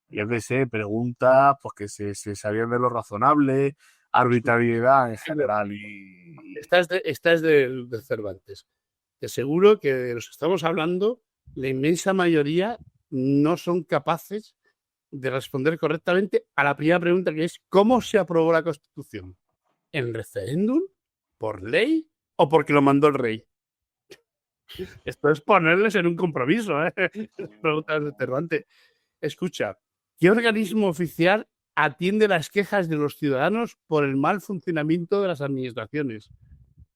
yo qué sé, preguntas pues que se sabían de lo razonable, arbitrariedad en general y
Esta es de Cervantes. Te aseguro que de los que estamos hablando, la inmensa mayoría no son capaces de responder correctamente a la primera pregunta, que es ¿cómo se aprobó la Constitución? ¿En referéndum? ¿Por ley? ¿O porque lo mandó el rey? Esto es ponerles en un compromiso, ¿eh? Preguntas de Cervantes. Escucha, ¿qué organismo oficial atiende las quejas de los ciudadanos por el mal funcionamiento de las administraciones?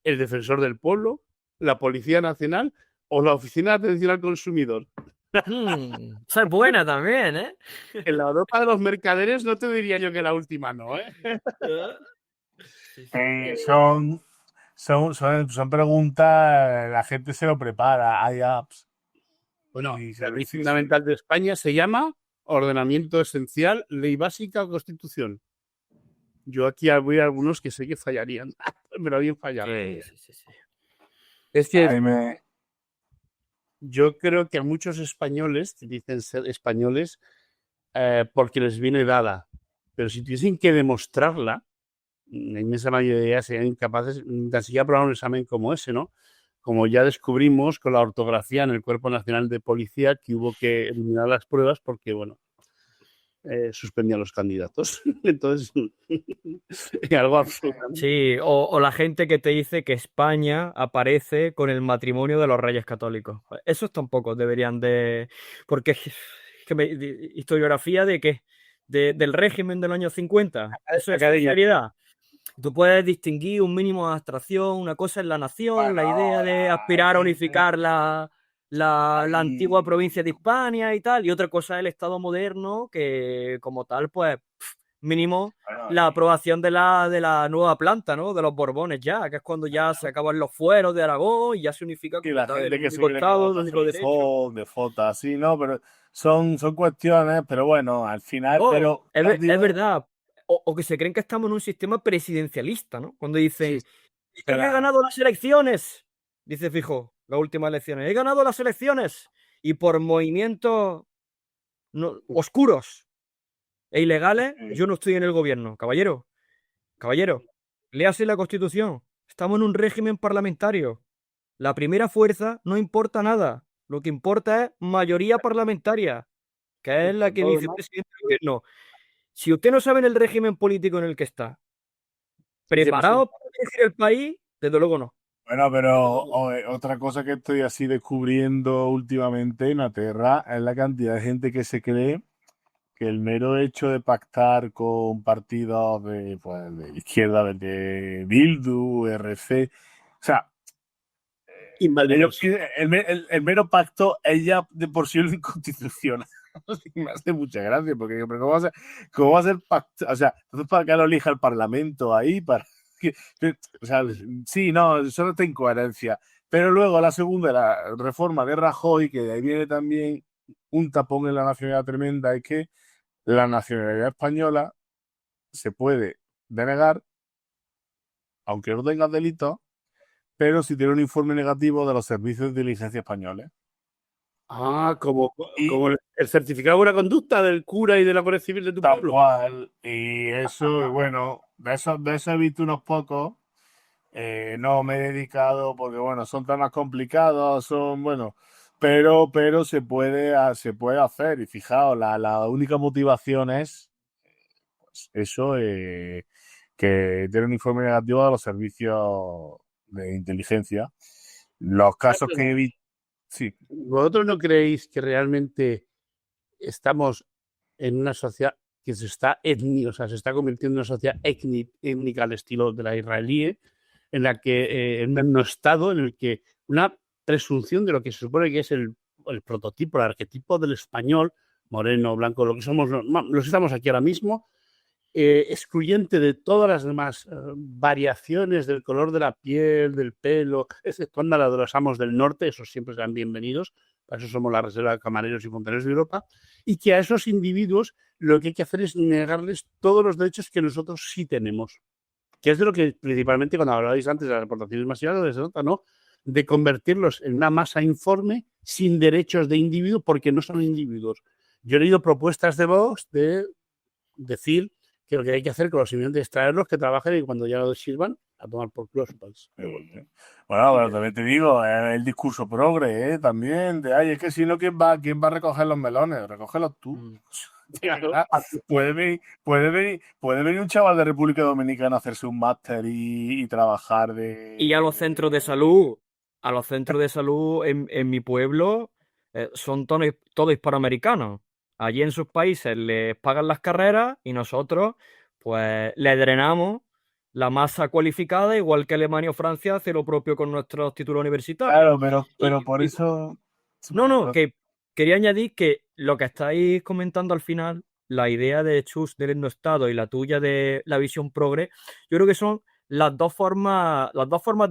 ¿El Defensor del Pueblo, la Policía Nacional o la Oficina de Atención al Consumidor?
Esa es buena también, ¿eh?
En la Europa de los mercaderes no te diría yo que la última no, ¿eh?
Sí, sí.
son preguntas, la gente se lo prepara, hay apps.
Bueno,
Y
la ley fundamental de España se llama Ordenamiento Esencial, Ley Básica o Constitución. Yo aquí voy a algunos que sé que fallarían, pero bien fallado.
Sí.
Es que
Ahí me-
yo creo que a muchos españoles dicen ser españoles porque les viene dada, pero si tuviesen que demostrarla, la inmensa mayoría serían incapaces de siquiera aprobar un examen como ese, ¿no? Como ya descubrimos con la ortografía en el Cuerpo Nacional de Policía, que hubo que eliminar las pruebas porque, bueno, suspendían los candidatos. Entonces, algo absurdo.
Sí, o la gente que te dice que España aparece con el matrimonio de los reyes católicos. Esos tampoco deberían de. Porque historiografía de qué? Del régimen del año 50. Eso es
Academia.
seriedad. Tú puedes distinguir un mínimo de abstracción, una cosa es la nación, la idea de aspirar a unificar la antigua provincia de Hispania y tal, y otra cosa es el Estado moderno, que como tal, pues, mínimo la aprobación de la nueva planta, ¿no? De los Borbones ya, que es cuando ya se acaban los fueros de Aragón y ya se unifica
Y
como
la
tal,
gente
el
que se
único
quiere
Estado, el único derecho.
de fotos, así, ¿no? Pero son cuestiones, pero bueno, al final,
Oh,
pero
es verdad. O que se creen que estamos en un sistema presidencialista, ¿no? Cuando dicen, he ganado las elecciones, dice Fijo, las últimas elecciones, he ganado las elecciones y por movimientos oscuros e ilegales, yo no estoy en el gobierno. Caballero, léase la Constitución. Estamos en un régimen parlamentario. La primera fuerza no importa nada. Lo que importa es mayoría parlamentaria, que es la que dice el presidente del gobierno. Si usted no sabe en el régimen político en el que está, ¿preparado para dirigir el país? Desde luego no.
Bueno, pero otra cosa que estoy así descubriendo últimamente en Inglaterra es la cantidad de gente que se cree que el mero hecho de pactar con partidos de izquierda, de Bildu, RC, o sea, el mero pacto es ya de por sí inconstitucional. Me hace mucha gracia, porque digo, pero cómo va a ser pacto? O sea, entonces para que lo elija el Parlamento ahí, o sea, sí, no, solo está incoherencia. Pero luego la segunda, la reforma de Rajoy, que de ahí viene también un tapón en la nacionalidad tremenda, es que la nacionalidad española se puede denegar, aunque no tengas delito, pero si tiene un informe negativo de los servicios de inteligencia españoles.
Ah, como,
Y
como el certificado de buena conducta del cura y de la Guardia Civil de tu
tal
pueblo.
cual. Y eso, bueno, de esos he visto unos pocos. No me he dedicado porque, bueno, son temas complicados, son, bueno, pero se puede hacer. Y fijaos, la única motivación es pues, eso, que tiene un informe negativo de los servicios de inteligencia. Los casos que he visto, sí.
¿Vosotros no creéis que realmente estamos en una sociedad que se está o sea, se está convirtiendo en una sociedad étnica al estilo de la israelí, en la que en un estado en el que una presunción de lo que se supone que es el prototipo, el arquetipo del español, moreno, blanco, lo que somos, los que estamos aquí ahora mismo, excluyente de todas las demás variaciones del color de la piel, del pelo, exceptuando la de los amos del norte, esos siempre serán bienvenidos, para eso somos la reserva de camareros y fontaneros de Europa, y que a esos individuos lo que hay que hacer es negarles todos los derechos que nosotros sí tenemos, que es de lo que principalmente cuando hablabais antes de las deportaciones masivas, se trata, ¿no? De convertirlos en una masa informe sin derechos de individuo porque no son individuos. Yo he leído propuestas de Vox de decir que lo que hay que hacer con los inmigrantes es traerlos, que trabajen y cuando ya lo sirvan, a tomar por culo su país.
Bueno, pero también te digo, el discurso progre, también, de, ay, es que si no, ¿quién va a recoger los melones? Recógelos tú.
Claro.
Puede venir un chaval de República Dominicana a hacerse un máster y trabajar
Y a los centros de salud, en mi pueblo son todos hispanoamericanos. Allí en sus países les pagan las carreras y nosotros pues les drenamos la masa cualificada, igual que Alemania o Francia hace lo propio con nuestros títulos universitarios.
Claro, pero por
Y
eso.
no, que quería añadir que lo que estáis comentando al final, la idea de Chus del endostado y la tuya de la visión progre, yo creo que son las dos formas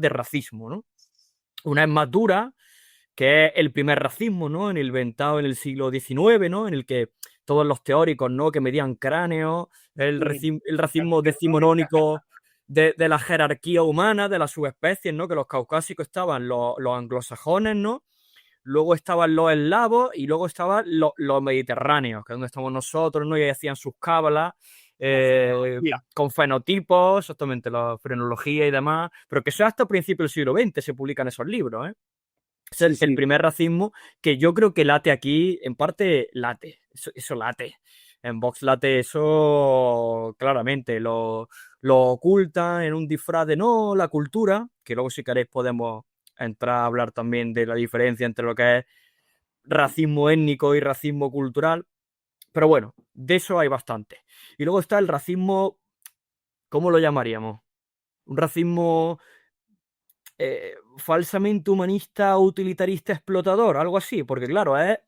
de racismo, ¿no? Una es más dura, que es el primer racismo, ¿no? En el inventado en el siglo XIX, ¿no? En el que todos los teóricos, ¿no? Que medían cráneos, el racismo decimonónico de la jerarquía humana, de las subespecies, ¿no? Que los caucásicos estaban los anglosajones, ¿no? Luego estaban los eslavos y luego estaban los mediterráneos, que es donde estamos nosotros, ¿no? Y ahí hacían sus cábalas con fenotipos, exactamente, la frenología y demás, pero que eso es hasta principios del siglo XX se publican esos libros, ¿eh? Es el primer racismo que yo creo que late aquí, en parte late, eso late. En Vox late eso claramente, lo ocultan en un disfraz de no, la cultura, que luego si queréis podemos entrar a hablar también de la diferencia entre lo que es racismo étnico y racismo cultural. Pero bueno, de eso hay bastante. Y luego está el racismo, ¿cómo lo llamaríamos? Un racismo falsamente humanista, utilitarista, explotador, algo así, porque claro, es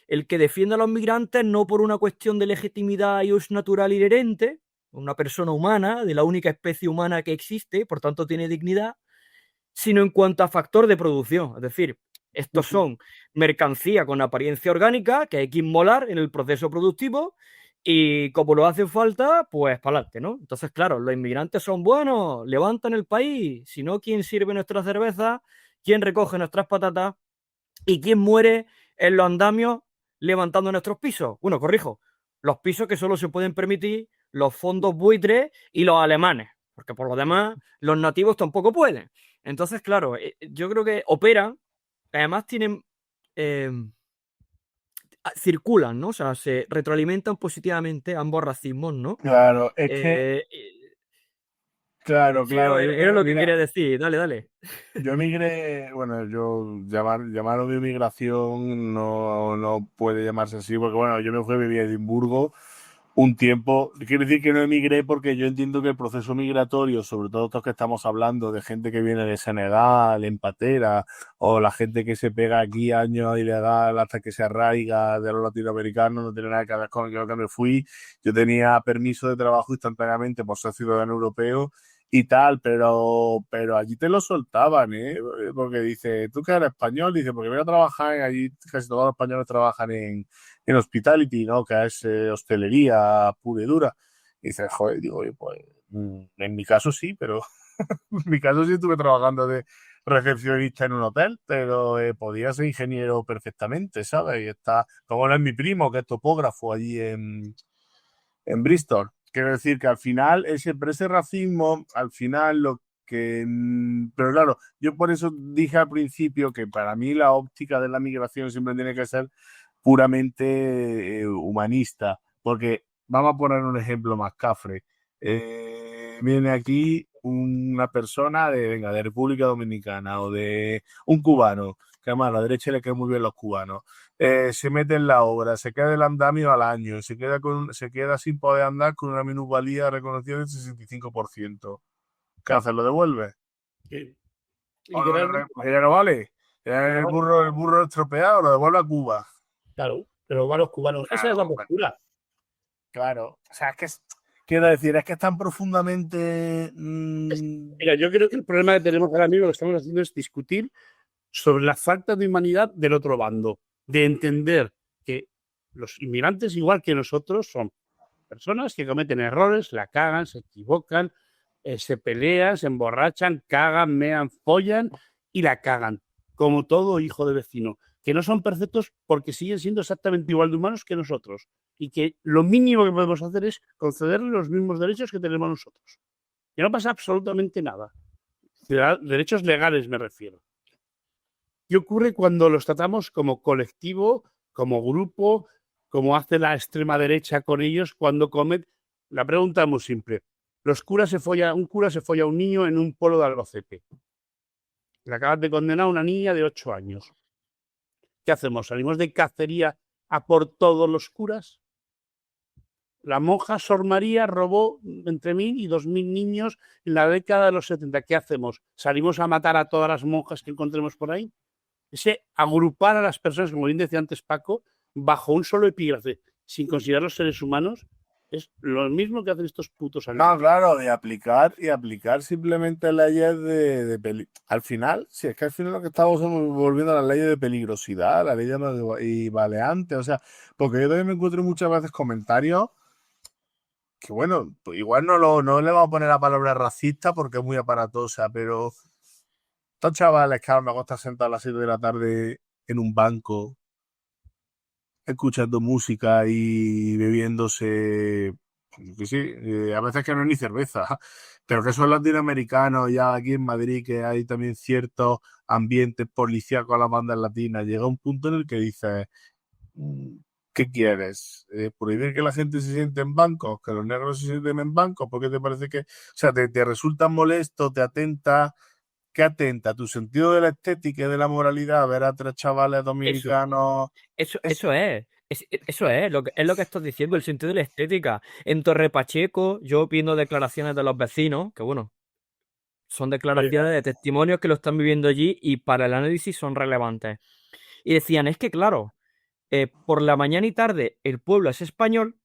el que defiende a los migrantes no por una cuestión de legitimidad y us natural inherente, una persona humana, de la única especie humana que existe, por tanto tiene dignidad, sino en cuanto a factor de producción. Es decir, estos son mercancía con apariencia orgánica que hay que inmolar en el proceso productivo y como lo hace falta, pues para adelante, ¿no? Entonces, claro, los inmigrantes son buenos, levantan el país, si no, ¿quién sirve nuestra cerveza? ¿Quién recoge nuestras patatas? ¿Y quién muere en los andamios levantando nuestros pisos? Bueno, corrijo, los pisos que solo se pueden permitir los fondos buitres y los alemanes, porque por lo demás los nativos tampoco pueden. Entonces, claro, yo creo que operan, además tienen, circulan, ¿no? O sea, se retroalimentan positivamente ambos racismos, ¿no?
Claro, es que.
Eh,
Claro,
claro,
claro.
era lo que
Mira,
quería decir, dale, dale.
yo emigré, bueno, llamarlo de migración no puede llamarse así, porque bueno, yo me fui a vivir a Edimburgo un tiempo. Quiero decir que no emigré porque yo entiendo que el proceso migratorio, sobre todo estos que estamos hablando, de gente que viene de Senegal, en patera, o la gente que se pega aquí años ilegal hasta que se arraiga de los latinoamericanos, no tiene nada que ver con yo que me fui. Yo tenía permiso de trabajo instantáneamente por ser ciudadano europeo y tal, pero allí te lo soltaban, ¿eh? Porque dice, tú que eres español, dice, porque voy a trabajar, allí casi todos los españoles trabajan en hospitality, ¿no? Que es hostelería pura y dura. Y dice, joder, digo, oye, pues en mi caso sí, pero en mi caso sí estuve trabajando de recepcionista en un hotel, pero podía ser ingeniero perfectamente, ¿sabes? Y está, como no es mi primo, que es topógrafo allí en Bristol. Quiero decir que al final, pero ese racismo, al final lo que... Pero claro, yo por eso dije al principio que para mí la óptica de la migración siempre tiene que ser puramente humanista, porque vamos a poner un ejemplo más cafre. Viene aquí una persona venga, de República Dominicana o de un cubano, que además a la derecha le caen muy bien los cubanos, se mete en la obra, se queda del andamio al año, se queda sin poder andar con una minusvalía reconocida del 65%. ¿Qué hace? ¿Lo devuelve?
Que,
¿O no,
literalmente,
pues ya no vale? Ya el burro estropeado lo devuelve a Cuba.
claro, pero van los cubanos. Esa es la
Claro,
postura.
claro. O sea, es que quiero decir, es que están profundamente...
Mira, yo creo que el problema que tenemos ahora mismo, lo que estamos haciendo es discutir sobre la falta de humanidad del otro bando, de entender que los inmigrantes, igual que nosotros, son personas que cometen errores, la cagan, se equivocan, se pelean, se emborrachan, cagan, mean, follan y la cagan, como todo hijo de vecino, que no son perfectos porque siguen siendo exactamente igual de humanos que nosotros y que lo mínimo que podemos hacer es concederles los mismos derechos que tenemos nosotros. Que no pasa absolutamente nada. Derechos legales me refiero. ¿Qué ocurre cuando los tratamos como colectivo, como grupo, como hace la extrema derecha con ellos cuando comen? La pregunta es muy simple. Un cura se folla a un niño en un pueblo de Albacete. Le acabas de condenar a una niña de 8 años. ¿Qué hacemos? ¿Salimos de cacería a por todos los curas? La monja Sor María robó entre 1.000 y 2.000 niños en la década de los 70. ¿Qué hacemos? ¿Salimos a matar a todas las monjas que encontremos por ahí? Ese agrupar a las personas, como bien decía antes Paco, bajo un solo epígrafe, sin considerar los seres humanos, es lo mismo que hacen estos putos
No,
animales.
claro, y aplicar simplemente leyes Al final, si es que al final lo que estamos volviendo a las leyes de peligrosidad, la ley y baleante, o sea, porque yo también me encuentro muchas veces comentarios que, bueno, pues igual no le vamos a poner la palabra racista porque es muy aparatosa, pero estos chavales que a lo mejor están sentados a las 7 de la tarde en un banco, escuchando música y bebiéndose, que sí, a veces que no es ni cerveza, pero que son latinoamericanos, ya aquí en Madrid, que hay también ciertos ambientes policíacos a las bandas latinas, llega un punto en el que dices, "Mm, ¿qué quieres? ¿Prohibir que la gente se siente en bancos? ¿Que los negros se sienten en bancos? ¿Por qué te parece que, o sea, te resulta molesto, te atenta? ¿Qué atenta? ¿Tu sentido de la estética y de la moralidad? Ver a tres chavales
Eso,
dominicanos.
eso eso es lo que estás diciendo, el sentido de la estética. En Torre Pacheco, yo viendo declaraciones de los vecinos, que bueno, son declaraciones de testimonios que lo están viviendo allí y para el análisis son relevantes. Y decían, es que claro, por la mañana y tarde el pueblo es español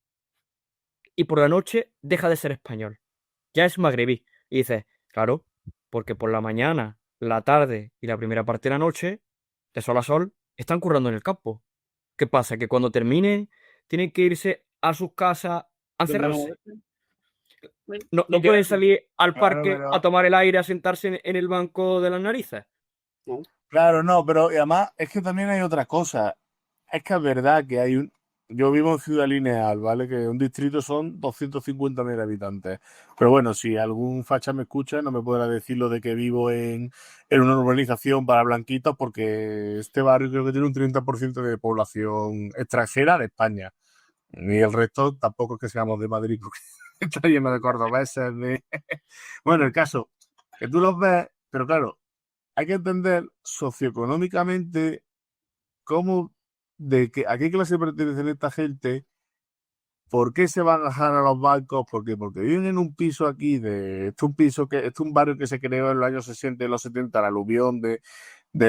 y por la noche deja de ser español. Ya es magrebí. Y dices, claro, porque por la mañana, la tarde y la primera parte de la noche, de sol a sol, están currando en el campo. ¿Qué pasa? Que cuando terminen, tienen que irse a sus casas a encerrarse. No pueden salir al
Claro,
parque a
pero
tomar el aire, a sentarse en el banco de las narices.
¿No?
claro, no, pero y además es que también hay otra cosa. Es que es verdad que hay un... Yo vivo en Ciudad Lineal, ¿vale? Que un distrito son 250.000 habitantes. Pero bueno, si algún facha me escucha, no me podrá decir lo de que vivo en una urbanización para blanquitos, porque este barrio creo que tiene un 30% de población extranjera de España. Y el resto tampoco es que seamos de Madrid, porque está lleno de cordobeses, de... Bueno, el caso, que tú los ves, pero claro, hay que entender socioeconómicamente cómo, a qué clase pertenece esta gente, por qué se van a dejar a los bancos, ¿por qué? Porque viven en un piso aquí, este es un barrio que se creó en los años 60 y los 70, el aluvión de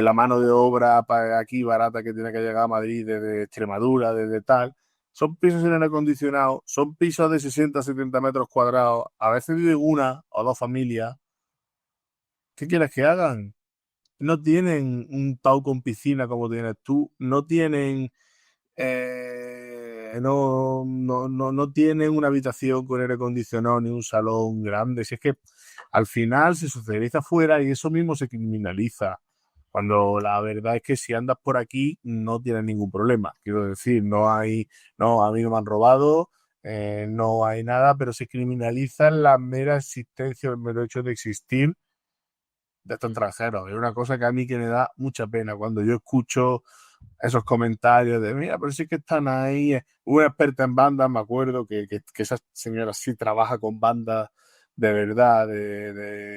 la mano de obra aquí barata que tiene que llegar a Madrid desde Extremadura, desde tal. son pisos sin aire acondicionado, son pisos de 60, 70 metros cuadrados, a veces viven una o dos familias. ¿Qué quieres que hagan? No tienen un pau con piscina como tienes tú, no tienen no tienen una habitación con aire acondicionado ni un salón grande. Si es que al final se socializa fuera y eso mismo se criminaliza. Cuando la verdad es que si andas por aquí no tienes ningún problema. Quiero decir, a mí no me han robado, no hay nada, pero se criminaliza la mera existencia, el mero hecho de existir de estos extranjeros. Es una cosa que a mí que me da mucha pena cuando yo escucho esos comentarios de, mira, pero sí que están ahí. Una experta en bandas, me acuerdo que esa señora sí trabaja con bandas de verdad,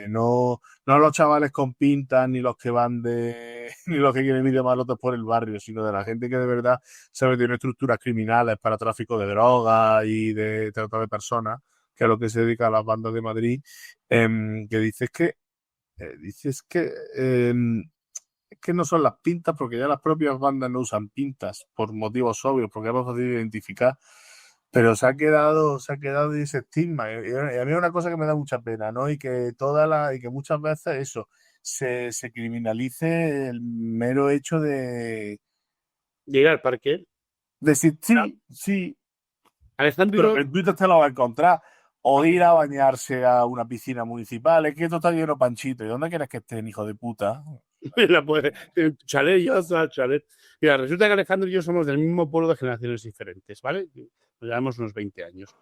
no los chavales con pintas, ni los que van ni los que quieren ir de malotes por el barrio, sino de la gente que de verdad se metió en estructuras criminales para tráfico de drogas y de trata de personas, que es a lo que se dedica a las bandas de Madrid, que dices que no son las pintas, porque ya las propias bandas no usan pintas por motivos obvios, porque es más fácil de identificar, pero se ha quedado ese estigma. Y a mí es una cosa que me da mucha pena, ¿no? Y que y que muchas veces eso se criminalice el mero hecho de
Ir al parque.
decir sí,
Alejandro,
pero que en Twitter te lo va a encontrar. O ir a bañarse a una piscina municipal. Es que esto está lleno de panchito. ¿Y dónde quieres que estén, hijo de puta?
chalet, yo al chalet. Mira, resulta que Alejandro y yo somos del mismo pueblo de generaciones diferentes, ¿vale? Nos llevamos unos 20 años.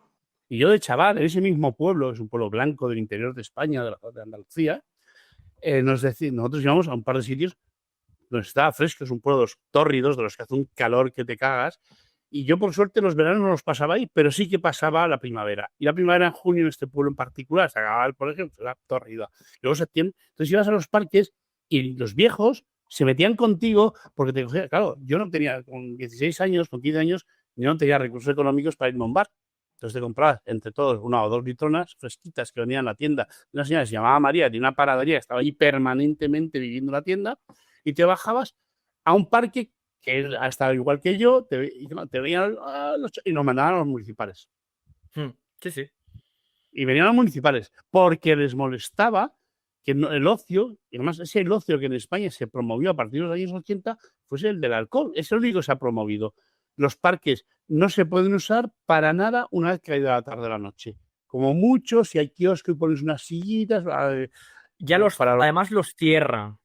Y yo de chaval, en ese mismo pueblo, es un pueblo blanco del interior de España, de Andalucía, nosotros íbamos a un par de sitios donde estaba fresco, es un pueblo de los tórridos, de los que hace un calor que te cagas. Y yo, por suerte, los veranos no los pasaba ahí, pero sí que pasaba la primavera. Y la primavera en junio en este pueblo en particular, se acababa el colegio, era tórrida. Luego septiembre, entonces ibas a los parques y los viejos se metían contigo porque te cogían. Claro, yo no tenía, con 16 años, con 15 años, yo no tenía recursos económicos para irme a un bar. Entonces te comprabas entre todos una o dos litronas fresquitas que venían en la tienda. Una señora que se llamaba María, tenía una panadería que estaba ahí permanentemente viviendo en la tienda, y te bajabas a un parque que estaba igual que yo, te veían y nos mandaban a los municipales.
Sí, sí.
Y venían a los municipales porque les molestaba que el ocio, y además ese el ocio que en España se promovió a partir de los años 80, fuese el del alcohol. Es el único que se ha promovido. Los parques no se pueden usar para nada una vez caída la tarde de la noche. Como mucho, si hay kiosco y pones unas sillitas.
Además los cierran.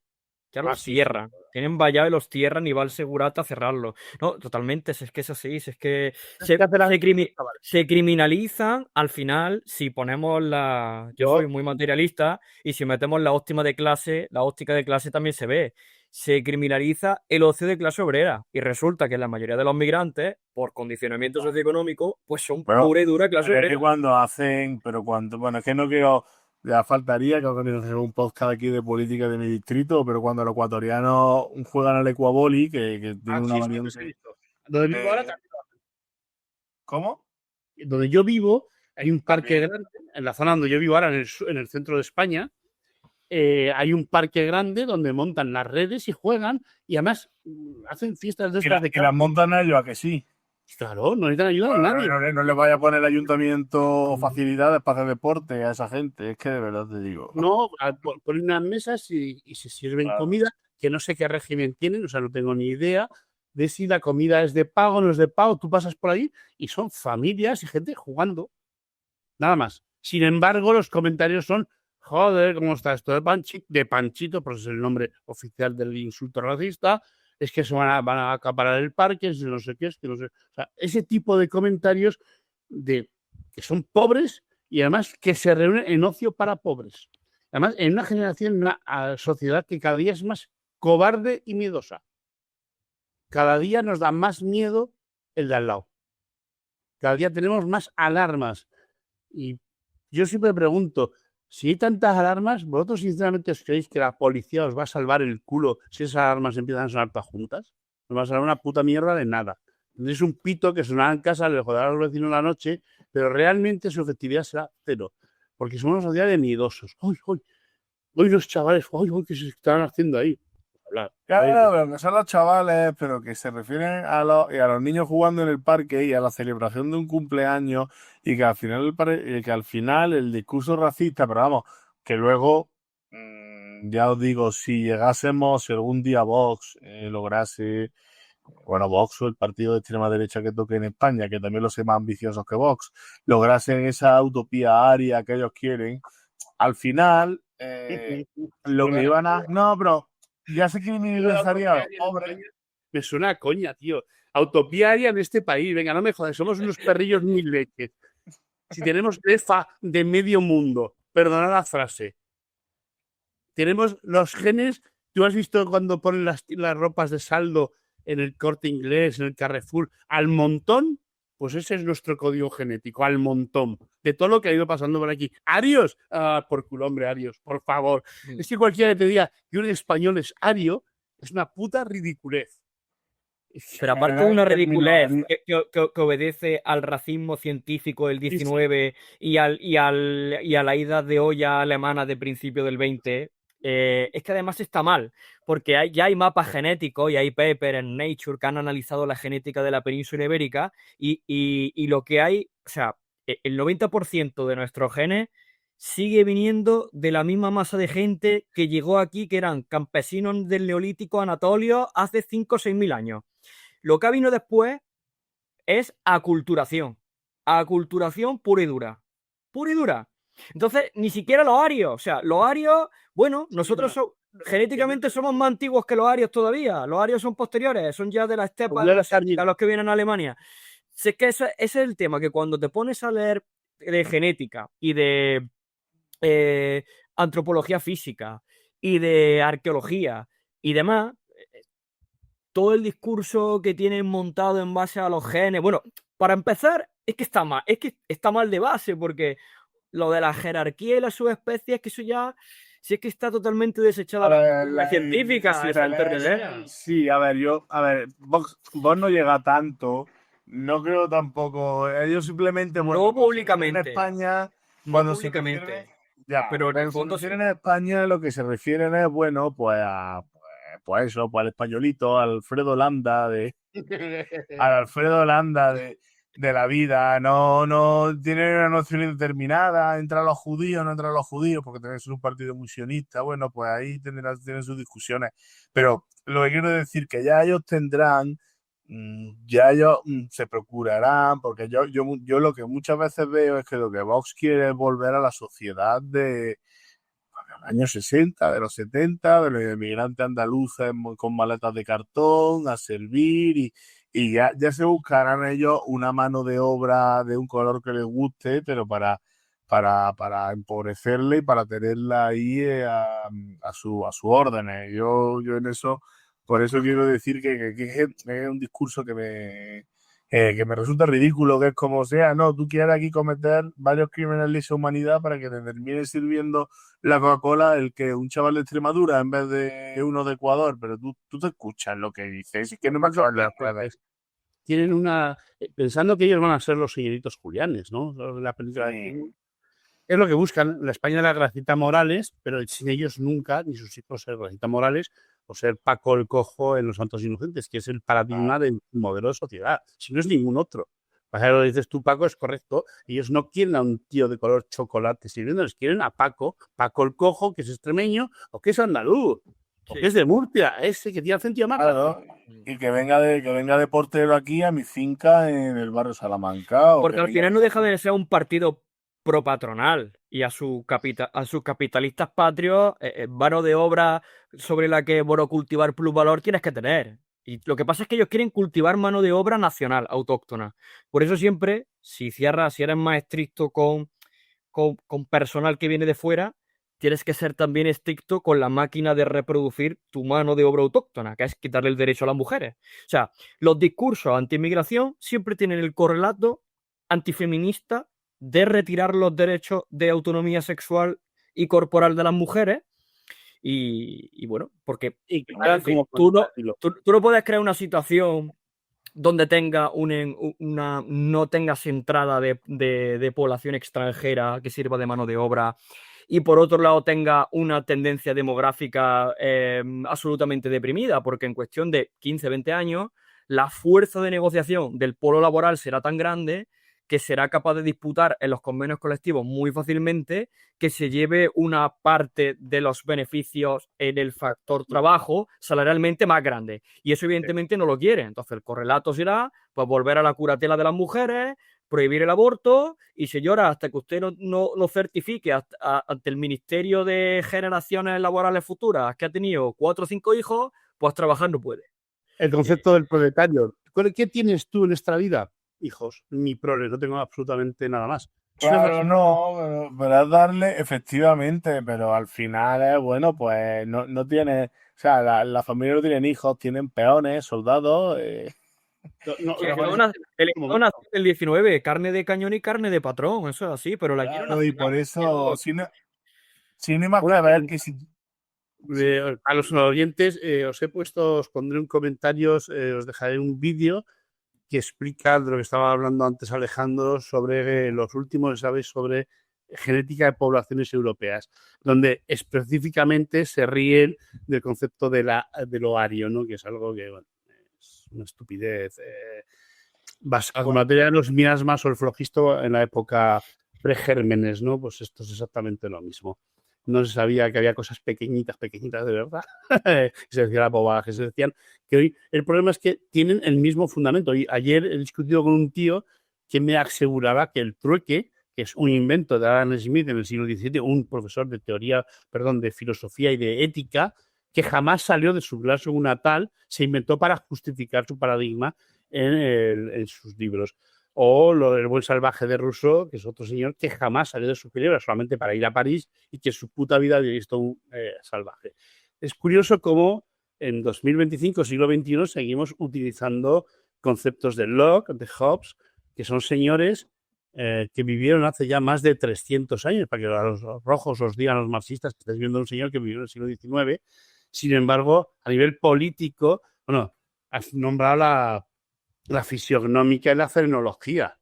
Ya los
sí,
cierran.
sí.
Tienen vallado y los cierran y va el segurata a cerrarlo. No, totalmente, si es que es así, si es que se criminalizan al final si ponemos Yo soy muy materialista y si metemos la óptica de clase también se ve. Se criminaliza el ocio de clase obrera y resulta que la mayoría de los migrantes, por condicionamiento socioeconómico, pues son pura y dura clase obrera.
Bueno, es que no quiero. Ya faltaría que organizase un podcast aquí de política de mi distrito, pero cuando los ecuatorianos juegan al ecuaboli, que tiene una variante.
Donde vivo ahora también.
¿Cómo?
Donde yo vivo hay un parque grande, en la zona donde yo vivo ahora, en el centro de España, hay un parque grande donde montan las redes y juegan, y además hacen fiestas de estas de
que las montan ellos, ¿a que sí?
Claro, no necesitan ayuda a nadie.
No les vaya a poner el ayuntamiento facilidades para hacer deporte a esa gente, es que de verdad te digo.
No, ponen unas mesas y se sirven comida, que no sé qué régimen tienen, o sea, no tengo ni idea de si la comida es de pago o no es de pago. Tú pasas por ahí y son familias y gente jugando. Nada más. Sin embargo, los comentarios son: joder, ¿cómo está esto de Panchito? Pues es el nombre oficial del insulto racista. Es que se van a acaparar el parque, es no sé qué, es que no sé. O sea, ese tipo de comentarios que son pobres y además que se reúnen en ocio para pobres. Además, en una generación, en una sociedad que cada día es más cobarde y miedosa. Cada día nos da más miedo el de al lado. Cada día tenemos más alarmas. Y yo siempre pregunto, si hay tantas alarmas, ¿vosotros sinceramente os creéis que la policía os va a salvar el culo si esas alarmas empiezan a sonar todas juntas? No va a salvar una puta mierda de nada. Tendréis un pito que sonará en casa, le joderá a los vecinos la noche, pero realmente su efectividad será cero. Porque somos una sociedad de miedosos. ¡Ay, ay! Hoy los chavales, ¡ay, ay! ¿Qué se están haciendo ahí? hablar.
Claro, pero que son los chavales, pero que se refieren y a los niños jugando en el parque y a la celebración de un cumpleaños y que al final el discurso racista, pero vamos, que luego, ya os digo, si algún día Vox lograse, bueno, Vox o el partido de extrema derecha que toque en España, que también los sé más ambiciosos que Vox, lograsen esa utopía aria que ellos quieren, al final, lo que iban a... No, pero ya se criminalizaría a los pobres.
Me suena a coña, tío. Autopiaria en este país. Venga, no me jodas, somos unos perrillos mil leches. Si tenemos EFA de medio mundo, perdona la frase. Tenemos los genes. ¿Tú has visto cuando ponen las ropas de saldo en el Corte Inglés, en el Carrefour, al montón? Pues ese es nuestro código genético, al montón, de todo lo que ha ido pasando por aquí. ¡Arios! Ah, por culo, hombre, Arios, por favor. Es que cualquiera que te diga que un español es ario es una puta ridiculez.
Pero aparte de una ridiculez que obedece al racismo científico del 19 y a la ida de olla alemana de principio del 20, es que además está mal, porque ya hay mapas genéticos y hay papers en Nature que han analizado la genética de la península ibérica y lo que hay, o sea, el 90% de nuestros genes sigue viniendo de la misma masa de gente que llegó aquí, que eran campesinos del Neolítico Anatolio hace 5 o 6 mil años. Lo que ha vino después es aculturación. Aculturación pura y dura. Pura y dura. Entonces, ni siquiera los arios. O sea, los arios, bueno, nosotros genéticamente somos más antiguos que los arios todavía. Los arios son posteriores, son ya de la estepa de los que vienen a Alemania. Sé que ese es el tema, que cuando te pones a leer de genética y de antropología física y de arqueología y demás, todo el discurso que tienen montado en base a los genes. Bueno, para empezar, es que está mal de base, porque lo de la jerarquía y las subespecies, que eso ya, sí es que está totalmente desechada la científica.
Sí, a ver, Vox no llega tanto, no creo tampoco. Ellos simplemente, bueno,
no públicamente.
En España,
cuando públicamente.
Ya, pero en el fondo, si en España lo que se refieren es, bueno, pues pues eso, pues al españolito, al Alfredo Landa de la vida, no tiene una noción indeterminada, entran los judíos, no entran los judíos, porque tienen un partido muy sionista, bueno, pues ahí tienen sus discusiones. Pero lo que quiero decir que ya ellos tendrán, ya ellos se procurarán, porque yo lo que muchas veces veo es que lo que Vox quiere es volver a la sociedad de años 60, de los 70, de los inmigrantes andaluces con maletas de cartón a servir y ya se buscarán ellos una mano de obra de un color que les guste, pero para empobrecerle y para tenerla ahí a su órdenes. Yo en eso, por eso quiero decir que es un discurso que me resulta ridículo, que es como sea, no, tú quieres aquí cometer varios crímenes de lesa humanidad para que te termine sirviendo la Coca-Cola el que un chaval de Extremadura en vez de uno de Ecuador, pero tú te escuchas lo que dices y que no me acaban las pruebas.
Tienen pensando que ellos van a ser los señoritos Julianes, ¿no? La película es lo que buscan, la España de la Gracita Morales, pero sin ellos nunca, ni sus hijos ser Gracita Morales o ser Paco el Cojo en Los Santos Inocentes, que es el paradigma del modelo de sociedad, si no es ningún otro. Para que lo dices tú, Paco, es correcto. Ellos no quieren a un tío de color chocolate sirviéndoles, quieren a Paco el Cojo, que es extremeño o que es andaluz. O que es de Murcia, ese que tiene acento más.
Claro, y que venga de portero aquí a mi finca en el barrio Salamanca.
Porque al final no deja de ser un partido propatronal y a sus capitalistas patrios, mano de obra sobre la que, bueno, cultivar plusvalor tienes que tener. Y lo que pasa es que ellos quieren cultivar mano de obra nacional, autóctona. Por eso siempre, si eres más estricto con personal que viene de fuera, tienes que ser también estricto con la máquina de reproducir tu mano de obra autóctona, que es quitarle el derecho a las mujeres. O sea, los discursos anti-inmigración siempre tienen el correlato antifeminista de retirar los derechos de autonomía sexual y corporal de las mujeres. Y bueno, porque tú no puedes crear una situación donde no tengas entrada de población extranjera que sirva de mano de obra y por otro lado tenga una tendencia demográfica absolutamente deprimida, porque en cuestión de 15, 20 años, la fuerza de negociación del polo laboral será tan grande que será capaz de disputar en los convenios colectivos muy fácilmente que se lleve una parte de los beneficios en el factor trabajo salarialmente más grande. Y eso evidentemente no lo quiere. Entonces el correlato será pues volver a la curatela de las mujeres, prohibir el aborto y se llora hasta que usted no certifique ante el Ministerio de Generaciones Laborales Futuras que ha tenido 4 o 5 hijos, pues trabajar no puede.
El concepto del proletario. ¿Qué tienes tú en esta vida? Hijos, mi prole, no tengo absolutamente nada más.
Claro, no, pero es darle, efectivamente, pero al final es, bueno, pues no tiene, o sea, la familia no tienen hijos, tienen peones, soldados.
El 19, carne de cañón y carne de patrón, eso es así, pero la
Claro,
quiero
y por eso, sin más
Una
que ver
vez,
que si...
a los oyentes, os pondré un comentario, os dejaré un vídeo que explica de lo que estaba hablando antes Alejandro sobre los últimos, ¿sabes? Sobre genética de poblaciones europeas, donde específicamente se ríen del concepto del ovario, ¿no? Que es algo que, bueno, es una estupidez. Basado en materia de los miasmas o el flogisto en la época pregérmenes, ¿no? Pues esto es exactamente lo mismo. No se sabía que había cosas pequeñitas de verdad. Se decía la bobada, que se decían que hoy el problema es que tienen el mismo fundamento. Y ayer he discutido con un tío que me aseguraba que el trueque, que es un invento de Adam Smith en el siglo XVII, un profesor de de filosofía y de ética, que jamás salió de su clase natal, se inventó para justificar su paradigma en sus libros. O lo del buen salvaje de Rousseau, que es otro señor que jamás salió de su libro solamente para ir a París y que su puta vida había visto un salvaje. Es curioso cómo en 2025, siglo XXI, seguimos utilizando conceptos de Locke, de Hobbes, que son señores que vivieron hace ya más de 300 años, para que a los rojos os digan los marxistas que estáis viendo un señor que vivió en el siglo XIX. Sin embargo, a nivel político, bueno, has nombrado la fisiognomía y la frenología.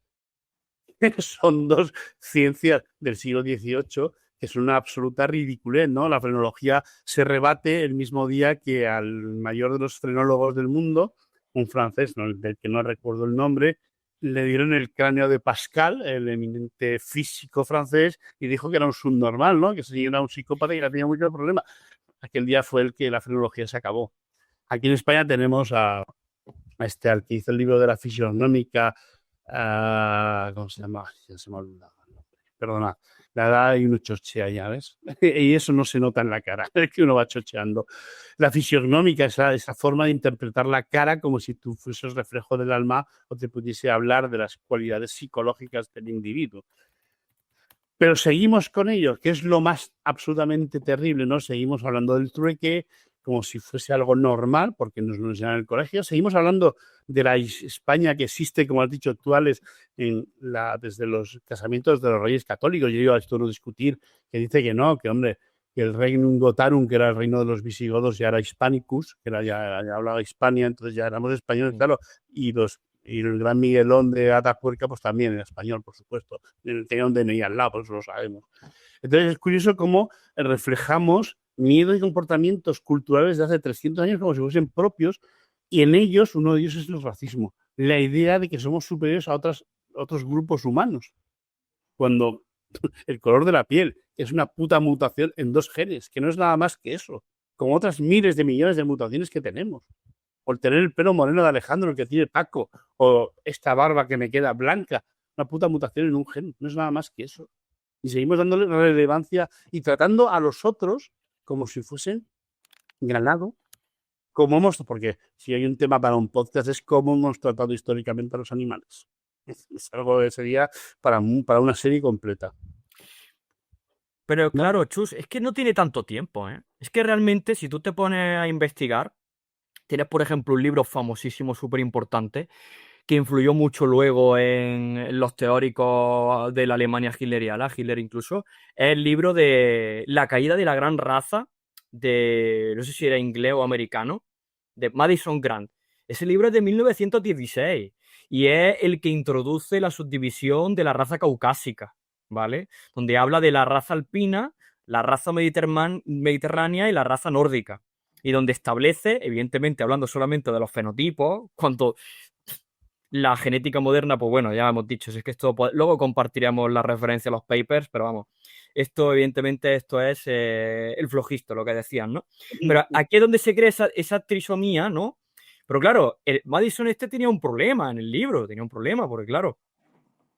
Son dos ciencias del siglo XVIII que son una absoluta ridiculez, ¿no? La frenología se rebate el mismo día que al mayor de los frenólogos del mundo, un francés, ¿no? Del que no recuerdo el nombre, le dieron el cráneo de Pascal, el eminente físico francés, y dijo que era un subnormal, ¿no? Que era un psicópata y que tenía muchos problemas. Aquel día fue el que la frenología se acabó. Aquí en España tenemos al que hizo el libro de la fisiognómica, ¿cómo se llama? Ya se me ha olvidado. Perdona, la edad y uno chochea ya, ¿ves? Y eso no se nota en la cara, es que uno va chocheando. La fisiognómica es esa forma de interpretar la cara como si tú fueses reflejo del alma o te pudiese hablar de las cualidades psicológicas del individuo. Pero seguimos con ello, que es lo más absolutamente terrible, ¿no? Seguimos hablando del trueque como si fuese algo normal, porque nos lo enseñan en el colegio. Seguimos hablando de la España que existe, como has dicho tú, Alex, desde los casamientos de los reyes católicos. Yo iba a esto no discutir, que dice que no, que hombre, que el reino Gotarum, que era el reino de los visigodos, ya era Hispanicus, que era ya hablaba Hispania, entonces ya éramos españoles, claro, y el gran Miguelón de Atapuerca, pues también en español, por supuesto. Tenía un DNI al lado, por eso lo sabemos. Entonces es curioso cómo reflejamos miedo y comportamientos culturales de hace 300 años como si fuesen propios, y en ellos, uno de ellos es el racismo. La idea de que somos superiores a otros grupos humanos. Cuando el color de la piel es una puta mutación en 2 genes, que no es nada más que eso, como otras miles de millones de mutaciones que tenemos. O el tener el pelo moreno de Alejandro, el que tiene Paco, o esta barba que me queda blanca, una puta mutación en un gen, no es nada más que eso. Y seguimos dándole relevancia y tratando a los otros como si fuesen ganado, porque si hay un tema para un podcast es cómo hemos tratado históricamente a los animales. Es algo que sería para una serie completa.
Pero claro, Chus, es que no tiene tanto tiempo, ¿eh? Es que realmente si tú te pones a investigar, tienes, por ejemplo, un libro famosísimo, súper importante, que influyó mucho luego en los teóricos de la Alemania hitleriana, Hitler incluso, es el libro de La caída de la gran raza, no sé si era inglés o americano, de Madison Grant. Ese libro es de 1916 y es el que introduce la subdivisión de la raza caucásica, ¿vale? Donde habla de la raza alpina, la raza mediterránea y la raza nórdica. Y donde establece, evidentemente, hablando solamente de los fenotipos, cuanto la genética moderna, pues bueno, ya hemos dicho, si es que esto, luego compartiremos la referencia a los papers, pero vamos, esto evidentemente esto es el flojisto, lo que decían, ¿no? Pero aquí es donde se crea esa trisomía, ¿no? Pero claro, Madison tenía un problema en el libro, tenía un problema, porque claro,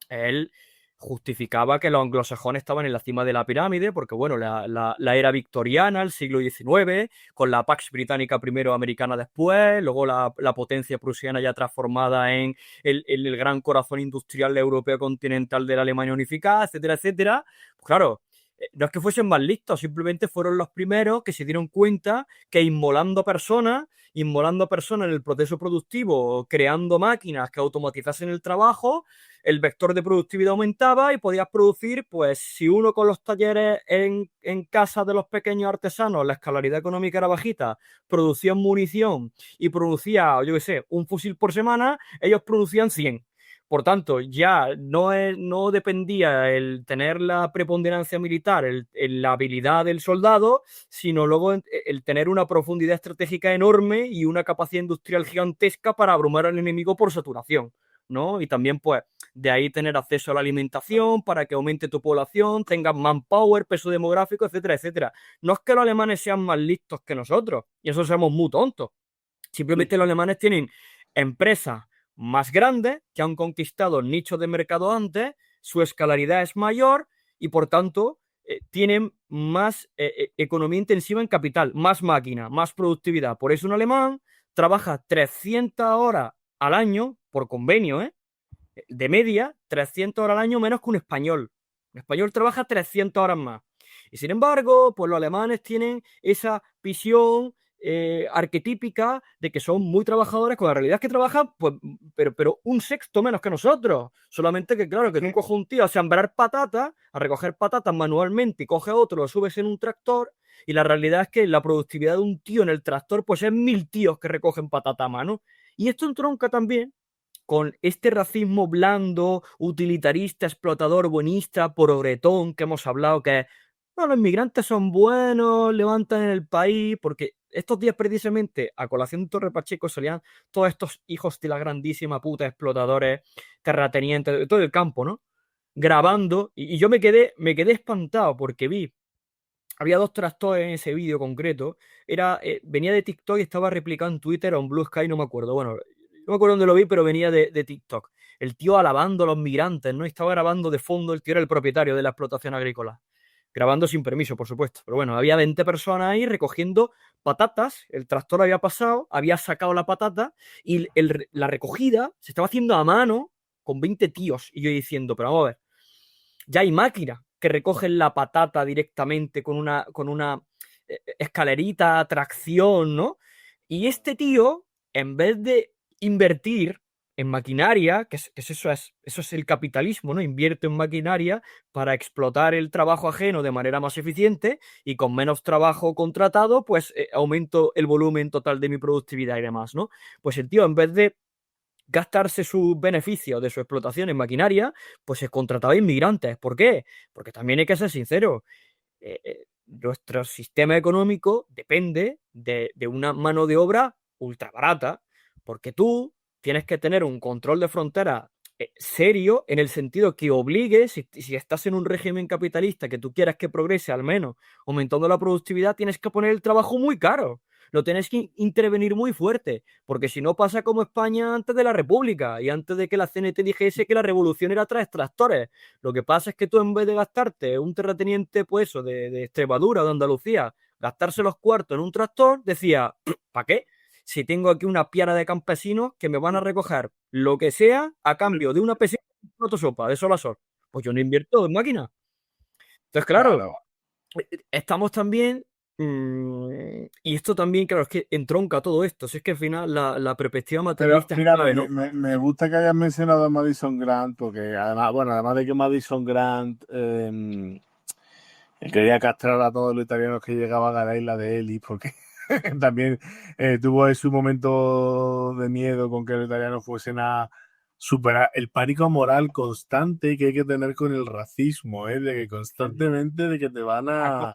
él justificaba que los anglosajones estaban en la cima de la pirámide, porque bueno, la era victoriana, el siglo XIX, con la Pax Británica primero, americana después, luego la potencia prusiana ya transformada en el gran corazón industrial europeo continental de la Alemania unificada, etcétera, etcétera. Pues claro, no es que fuesen más listos, simplemente fueron los primeros que se dieron cuenta que inmolando personas en el proceso productivo, creando máquinas que automatizasen el trabajo, el vector de productividad aumentaba y podías producir, pues si uno con los talleres en casa de los pequeños artesanos, la escalaridad económica era bajita, producían munición y producía, yo qué sé, un fusil por semana, ellos producían 100. Por tanto, ya no dependía el tener la preponderancia militar, la habilidad del soldado, sino luego el tener una profundidad estratégica enorme y una capacidad industrial gigantesca para abrumar al enemigo por saturación, ¿no? Y también, pues, de ahí tener acceso a la alimentación para que aumente tu población, tengas manpower, peso demográfico, etcétera, etcétera. No es que los alemanes sean más listos que nosotros, y eso somos muy tontos. Simplemente los alemanes tienen empresas más grandes que han conquistado nichos de mercado antes, su escalaridad es mayor y por tanto tienen más economía intensiva en capital, más máquina, más productividad. Por eso un alemán trabaja 300 horas al año por convenio, de media, 300 horas al año menos que un español. Un español trabaja 300 horas más. Y sin embargo, pues los alemanes tienen esa visión arquetípica de que son muy trabajadores, cuando la realidad es que trabajan, pues, pero un sexto menos que nosotros. Solamente que, claro, que tú coges un tío a sembrar patatas, a recoger patatas manualmente y coge otro, lo subes en un tractor, y la realidad es que la productividad de un tío en el tractor, pues es 1000 tíos que recogen patata a mano. Y esto entronca también con este racismo blando, utilitarista, explotador, buenista, progretón que hemos hablado, que es, no, los inmigrantes son buenos, levantan el país, porque estos días precisamente a colación de Torre Pacheco salían todos estos hijos de la grandísima puta, explotadores, terratenientes, de todo el campo, ¿no? Grabando, y yo me quedé espantado porque había dos tractores en ese vídeo concreto, venía de TikTok y estaba replicando en Twitter o en Blue Sky, no me acuerdo, bueno, no me acuerdo dónde lo vi, pero venía de TikTok. El tío alabando a los migrantes, ¿no? Estaba grabando de fondo, el tío era el propietario de la explotación agrícola. Grabando sin permiso, por supuesto. Pero bueno, había 20 personas ahí recogiendo patatas, el tractor había pasado, había sacado la patata y la recogida se estaba haciendo a mano con 20 tíos. Y yo diciendo, pero vamos a ver, ya hay máquinas que recogen la patata directamente con una escalerita, tracción, ¿no? Y este tío, en vez de invertir en maquinaria, eso es el capitalismo, ¿no? Invierto en maquinaria para explotar el trabajo ajeno de manera más eficiente y con menos trabajo contratado, pues aumento el volumen total de mi productividad y demás, ¿no? Pues el tío, en vez de gastarse sus beneficios de su explotación en maquinaria, pues se contrataba inmigrantes. ¿Por qué? Porque también hay que ser sincero. Nuestro sistema económico depende de una mano de obra ultra barata, porque tú tienes que tener un control de frontera serio en el sentido que obligue, si estás en un régimen capitalista que tú quieras que progrese al menos aumentando la productividad, tienes que poner el trabajo muy caro. Lo tienes que intervenir muy fuerte, porque si no pasa como España antes de la República y antes de que la CNT dijese que la revolución era traer tractores. Lo que pasa es que tú, en vez de gastarte un terrateniente, pues eso, de Extremadura o de Andalucía, gastarse los cuartos en un tractor, decía, ¿para qué? Si tengo aquí una piara de campesinos que me van a recoger lo que sea a cambio de una peseta y una sopa de sol a sol. Pues yo no invierto en máquinas. Entonces, claro, estamos también, y esto también, claro, es que entronca todo esto. Si es que al final la perspectiva
Pero
materialista es
mira,
clave, ¿no?
me gusta que hayas mencionado a Madison Grant, porque además, bueno, además de que Madison Grant quería castrar a todos los italianos que llegaban a la isla de Ellis, porque también tuvo su momento de miedo con que los italianos fuesen a superar el pánico moral constante que hay que tener con el racismo, ¿eh? De que constantemente de que te van a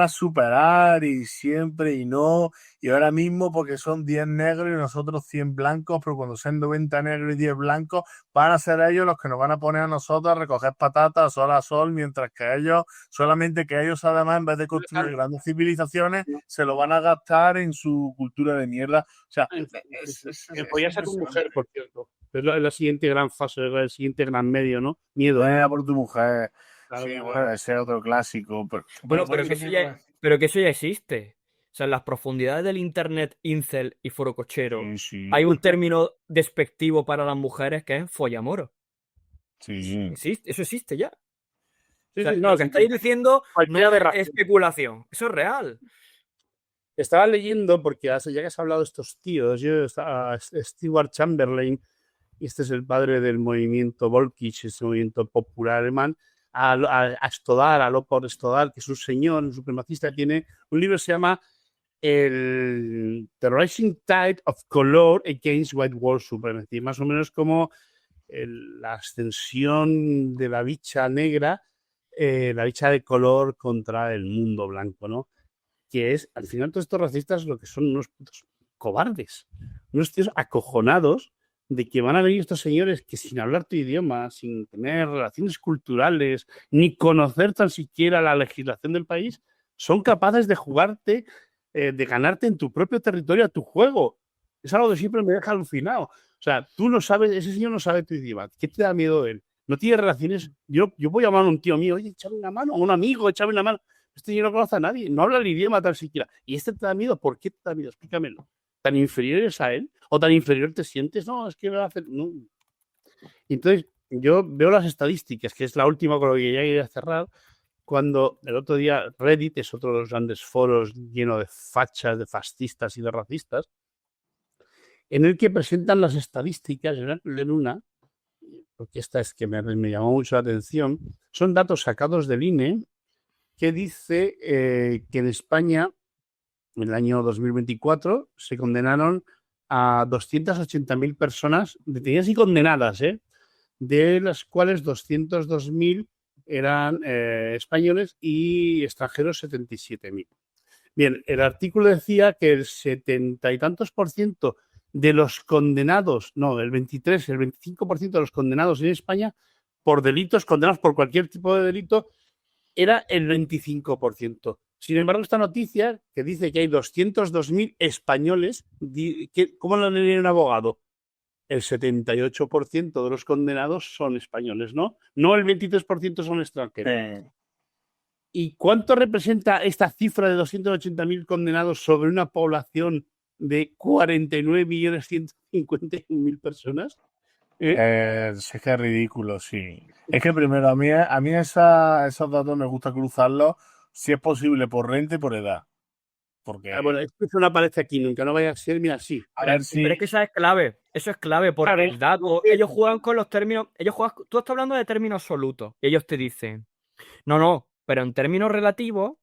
superar y siempre y no, y ahora mismo porque son 10 negros y nosotros 100 blancos, pero cuando sean 90 negros y 10 blancos, van a ser ellos los que nos van a poner a nosotros a recoger patatas sol a sol, mientras que ellos, solamente que ellos además en vez de construir grandes civilizaciones, se lo van a gastar en su cultura de mierda. O sea,
que podía ser tu mujer, por cierto. Es la siguiente gran fase, el siguiente gran medio, ¿no? Miedo.
Venga por tu mujer.
Claro,
Sí,
claro.
bueno, ese es otro clásico.
Bueno, pero que eso ya existe. O sea, en las profundidades del internet incel y forocochero
Sí.
hay un término despectivo para las mujeres que es follamoro.
Sí.
Eso existe ya.
Sí,
O sea,
sí,
lo que estáis diciendo
cualquier
no es
aberración.
especulación, eso es real.
Estaba leyendo, porque ya que has hablado de estos tíos, Stewart Chamberlain, y este es el padre del movimiento Volkisch, ese movimiento popular alemán, a Stoddard, a Leopold Stoddard, que es un señor, un supremacista, tiene un libro que se llama The Rising Tide of Color Against White World Supremacy, más o menos como la ascensión de la bicha negra, la bicha de color contra el mundo blanco, ¿no? Que es, al final, todos estos racistas lo que son unos putos cobardes, unos tíos acojonados de que van a venir estos señores que sin hablar tu idioma, sin tener relaciones culturales, ni conocer tan siquiera la legislación del país, son capaces de jugarte, de ganarte en tu propio territorio a tu juego. Es algo que siempre me deja alucinado. O sea, tú no sabes, ese señor no sabe tu idioma. ¿Qué te da miedo él? No tiene relaciones. Yo voy a llamar a un tío mío, oye, échame una mano, a un amigo, échame una mano. Este señor no conoce a nadie, no habla el idioma tan siquiera. ¿Y este te da miedo? ¿Por qué te da miedo? Explícamelo. ¿Tan inferior eres a él? ¿O tan inferior te sientes? No, es que me va a hacer. No. Y entonces, yo veo las estadísticas, que es la última con lo que ya quería cerrar. Cuando el otro día Reddit es otro de los grandes foros lleno de fachas, de fascistas y de racistas, en el que presentan las estadísticas, en una, porque esta es que me llamó mucho la atención, son datos sacados del INE que dice que en España, en el año 2024, se condenaron a 280.000 personas detenidas y condenadas, de las cuales 202.000 eran españoles y extranjeros 77.000. Bien, el artículo decía que el 70 y tantos por ciento de los condenados, no, el 23, el 25% de los condenados en España por delitos, condenados por cualquier tipo de delito, era el 25%. Sin embargo, esta noticia que dice que hay 202.000 españoles, ¿cómo lo leería un abogado? El 78% de los condenados son españoles, ¿no? No el 23% son extranjeros. ¿Y cuánto representa esta cifra de 280.000 condenados sobre una población de 49.151.000 personas?
Es que es ridículo, sí. Es que primero, a mí esos datos me gusta cruzarlos, si es posible, por renta y por edad. Porque,
Bueno, esto no aparece aquí nunca, no vaya a ser, mira, sí.
a ver si...
Pero es que eso es clave, porque
Claro.
el dato, ellos juegan con los términos, tú estás hablando de términos absolutos, y ellos te dicen, no, pero en términos relativos,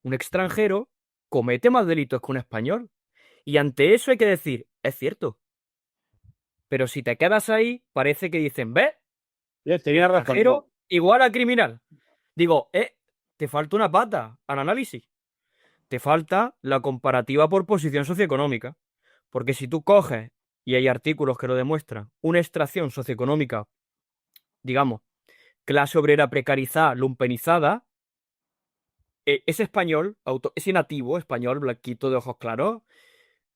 un extranjero comete más delitos que un español. Y ante eso hay que decir, es cierto. Pero si te quedas ahí, parece que dicen, ¿ves?
Tenía razón.
Extranjero igual a criminal. Digo, te falta una pata al análisis. Te falta la comparativa por posición socioeconómica. Porque si tú coges, y hay artículos que lo demuestran, una extracción socioeconómica, digamos, clase obrera precarizada, lumpenizada, ese español, ese nativo español, blanquito de ojos claros,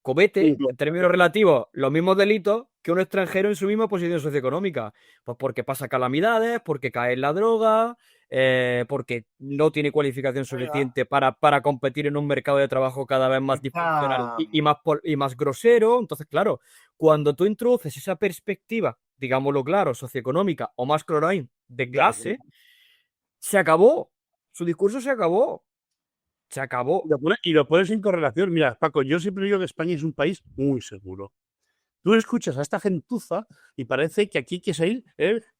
comete, en términos relativos, los mismos delitos que un extranjero en su misma posición socioeconómica. Pues porque pasa calamidades, porque cae en la droga, porque no tiene cualificación suficiente para competir en un mercado de trabajo cada vez más disfuncional y más grosero. Entonces, claro, cuando tú introduces esa perspectiva, digámoslo claro, socioeconómica o más chlorine de clase, se acabó. Su discurso se acabó. Se acabó.
Y lo pones en correlación. Mira, Paco, yo siempre digo que España es un país muy seguro. Tú escuchas a esta gentuza y parece que aquí hay que salir,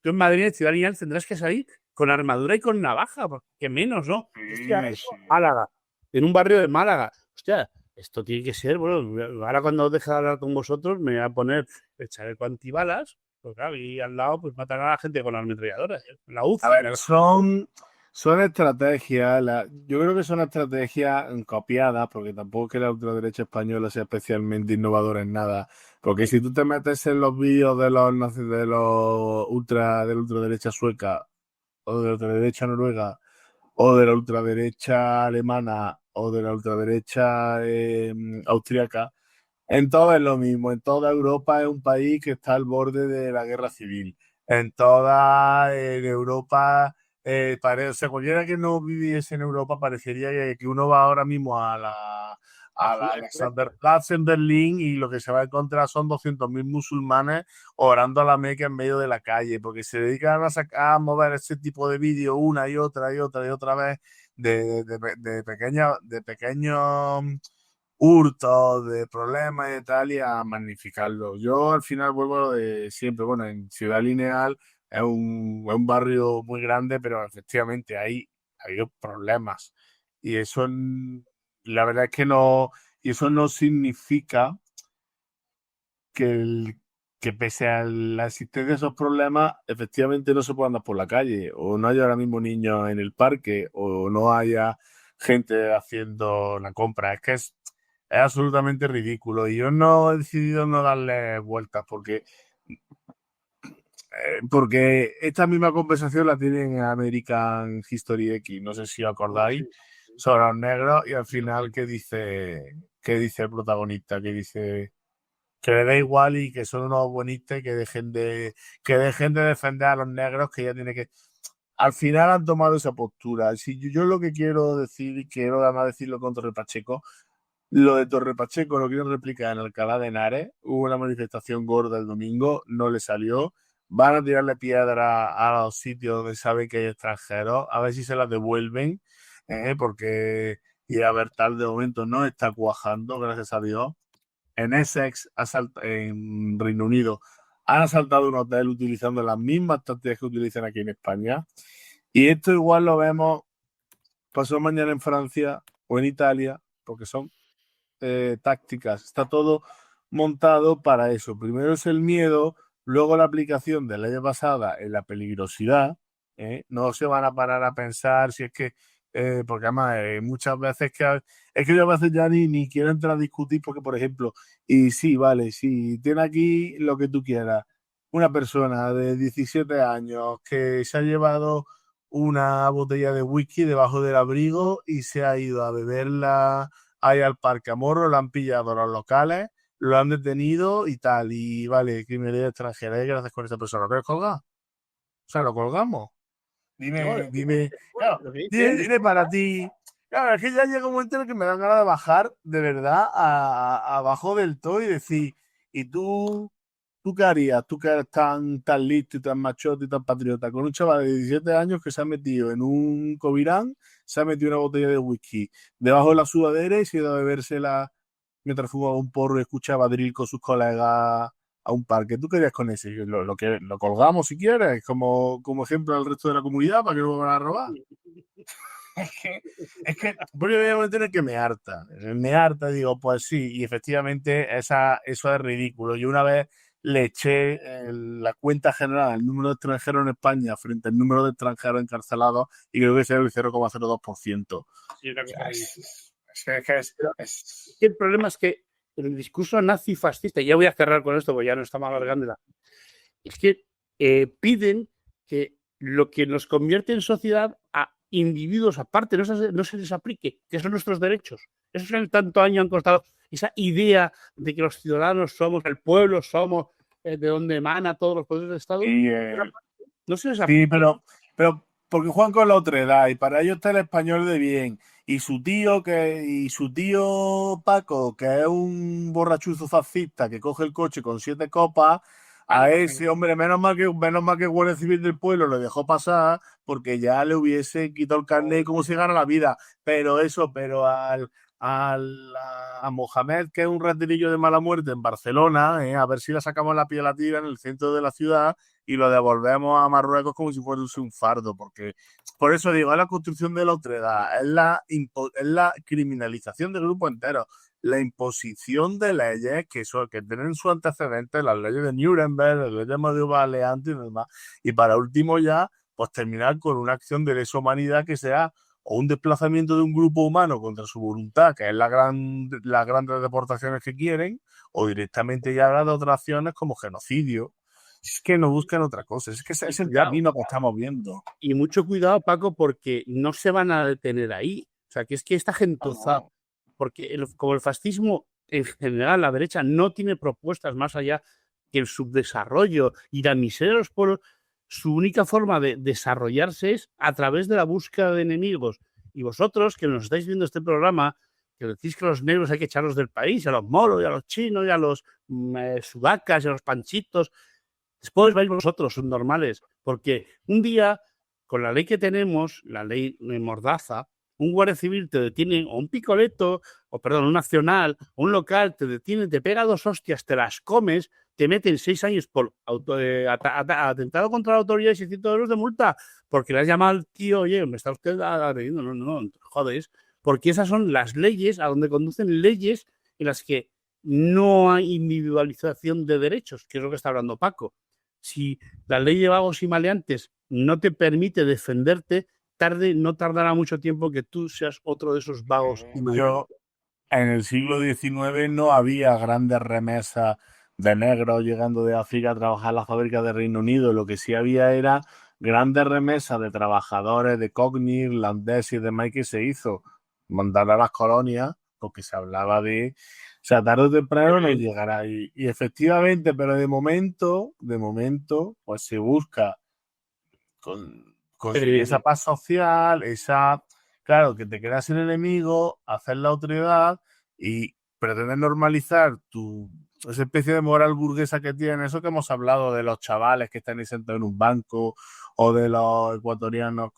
tú en Madrid, en Ciudad Lineal, tendrás que salir con armadura y con navaja, porque menos, ¿no? Hostia, eso, Málaga, en un barrio de Málaga. Hostia, esto tiene que ser, bueno, ahora cuando deje de hablar con vosotros me voy a poner el chaleco antibalas, porque claro, y al lado pues matan a la gente con las ametralladoras, la UCI.
A ver, son estrategias, yo creo que son estrategias copiadas, porque tampoco es que la ultraderecha española sea especialmente innovadora en nada. Porque si tú te metes en los vídeos de de la ultraderecha sueca, o de la ultraderecha noruega, o de la ultraderecha alemana, o de la ultraderecha austriaca, en todo es lo mismo. En toda Europa es un país que está al borde de la guerra civil. En toda Europa, o sea, cualquiera que no viviese en Europa parecería que uno va ahora mismo a la Alexanderplatz en Berlín y lo que se va a encontrar son 200.000 musulmanes orando a la Meca en medio de la calle, porque se dedican a mover ese tipo de vídeos una y otra y otra y otra vez de pequeños hurtos, de problemas y tal, y a magnificarlo. Yo al final vuelvo a lo de siempre, bueno, en Ciudad Lineal es un barrio muy grande, pero efectivamente ha habido problemas. Y eso, la verdad es que no, y eso no significa que, que pese a la existencia de esos problemas, efectivamente no se pueda andar por la calle, o no haya ahora mismo niños en el parque, o no haya gente haciendo la compra. Es absolutamente ridículo. Y yo no he decidido no darle vueltas porque esta misma conversación la tienen en American History X, no sé si os acordáis, sobre los negros, y al final, qué dice el protagonista? Que dice que le da igual y que son unos buenistas y que dejen de defender a los negros, que ya tiene que... Al final han tomado esa postura. Si yo lo que quiero decir, y quiero además decirlo con Torre Pacheco, lo de Torre Pacheco lo quiero replicar en Alcalá de Henares. Hubo una manifestación gorda el domingo, no le salió. Van a tirarle piedra a los sitios donde saben que hay extranjeros, a ver si se las devuelven, porque y a ver, tal de momento no está cuajando, gracias a Dios. En Essex, en Reino Unido, han asaltado un hotel utilizando las mismas tácticas que utilizan aquí en España. Y esto igual lo vemos pasó mañana en Francia o en Italia, porque son tácticas. Está todo montado para eso. Primero es el miedo, luego la aplicación de la ley basada en la peligrosidad. No se van a parar a pensar si es que, porque además muchas veces es que yo a veces ya ni quiero entrar a discutir porque, por ejemplo, y sí, vale, sí, tiene aquí lo que tú quieras. Una persona de 17 años que se ha llevado una botella de whisky debajo del abrigo y se ha ido a beberla ahí al Parque Amorro, lo han pillado los locales, lo han detenido y tal. Y vale, criminalidad extranjera. ¿Y qué haces con esa persona? ¿Lo quieres colgar? O sea, lo colgamos. Claro, dime para ti. Claro, es que ya llega un momento en el que me dan ganas de bajar de verdad abajo del todo y decir, ¿y tú qué harías? Tú que eres tan listo y tan machote y tan patriota, con un chaval de 17 años que se ha metido en un cobirán, se ha metido una botella de whisky debajo de la sudadera y se ha ido a bebérsela mientras fumaba un porro y escuchaba drill con sus colegas a un parque. ¿Tú qué harías con ese? Lo colgamos si quieres, como ejemplo al resto de la comunidad para que no lo van a robar. Es que porque voy a momento en el que me harta, digo, pues sí, y efectivamente eso es ridículo. Yo una vez le eché la cuenta general, el número de extranjeros en España frente al número de extranjeros encarcelados, y creo que es el 0,02%.
Sí,
O sea,
el problema es que el discurso nazi-fascista, y ya voy a cerrar con esto porque ya no estamos alargándola, es que piden que lo que nos convierte en sociedad a individuos aparte no se les aplique, que son nuestros derechos. Eso es lo que tanto año han costado, esa idea de que los ciudadanos somos, el pueblo somos, de donde emana todos los poderes del Estado, no se les aplica.
Sí, pero porque juegan con la otra edad y para ellos está el español de bien. Y su tío Paco, que es un borrachuzo fascista que coge el coche con 7 copas, a ese hombre, menos mal que Guardia Civil del Pueblo le dejó pasar, porque ya le hubiese quitado el carnet como se gana la vida. Pero a Mohamed, que es un raterillo de mala muerte en Barcelona, a ver si le sacamos la piel a tira en el centro de la ciudad y lo devolvemos a Marruecos como si fuese un fardo, porque por eso digo, es la construcción de la otredad, es la criminalización del grupo entero, la imposición de leyes que tienen su antecedente, las leyes de Nuremberg, las leyes medievales antes y demás, y para último ya, pues terminar con una acción de lesa humanidad que sea o un desplazamiento de un grupo humano contra su voluntad, que es las grandes deportaciones que quieren, o directamente ya hablar de otras acciones como genocidio. Es que no buscan otra cosa, es que ese es el camino que estamos viendo.
Y mucho cuidado, Paco, porque no se van a detener ahí. O sea, que es que esta gentuza, porque como el fascismo en general, la derecha no tiene propuestas más allá que el subdesarrollo y la miseria de los pueblos, su única forma de desarrollarse es a través de la búsqueda de enemigos. Y vosotros, que nos estáis viendo este programa, que decís que a los negros hay que echarlos del país, a los moros, y a los chinos, y a los sudacas, y a los panchitos, después vais vosotros, subnormales, porque un día, con la ley que tenemos, la ley Mordaza, un guardia civil te detiene, o un picoleto, o perdón, un nacional, o un local, te detiene, te pega 2 hostias, te las comes, te meten 6 años por atentado contra la autoridad y 600 euros de multa, porque le has llamado al tío, oye, me está usted agrediendo, no, jodes, porque esas son las leyes a donde conducen leyes en las que no hay individualización de derechos, que es lo que está hablando Paco. Si la ley de vagos y maleantes no te permite defenderte, no tardará mucho tiempo que tú seas otro de esos vagos y maleantes.
En el siglo XIX no había grandes remesas de negros llegando de África a trabajar en las fábricas de Reino Unido. Lo que sí había era grandes remesas de trabajadores de Cockney, irlandeses y demás que se hizo mandar a las colonias, porque se hablaba de... O sea, tarde o temprano nos llegará. Y efectivamente, pero de momento, pues se busca conseguir esa paz social, claro, que te creas el enemigo, hacer la otredad y pretender normalizar esa especie de moral burguesa que tienen, eso que hemos hablado de los chavales que están ahí sentados en un banco o de los ecuatorianos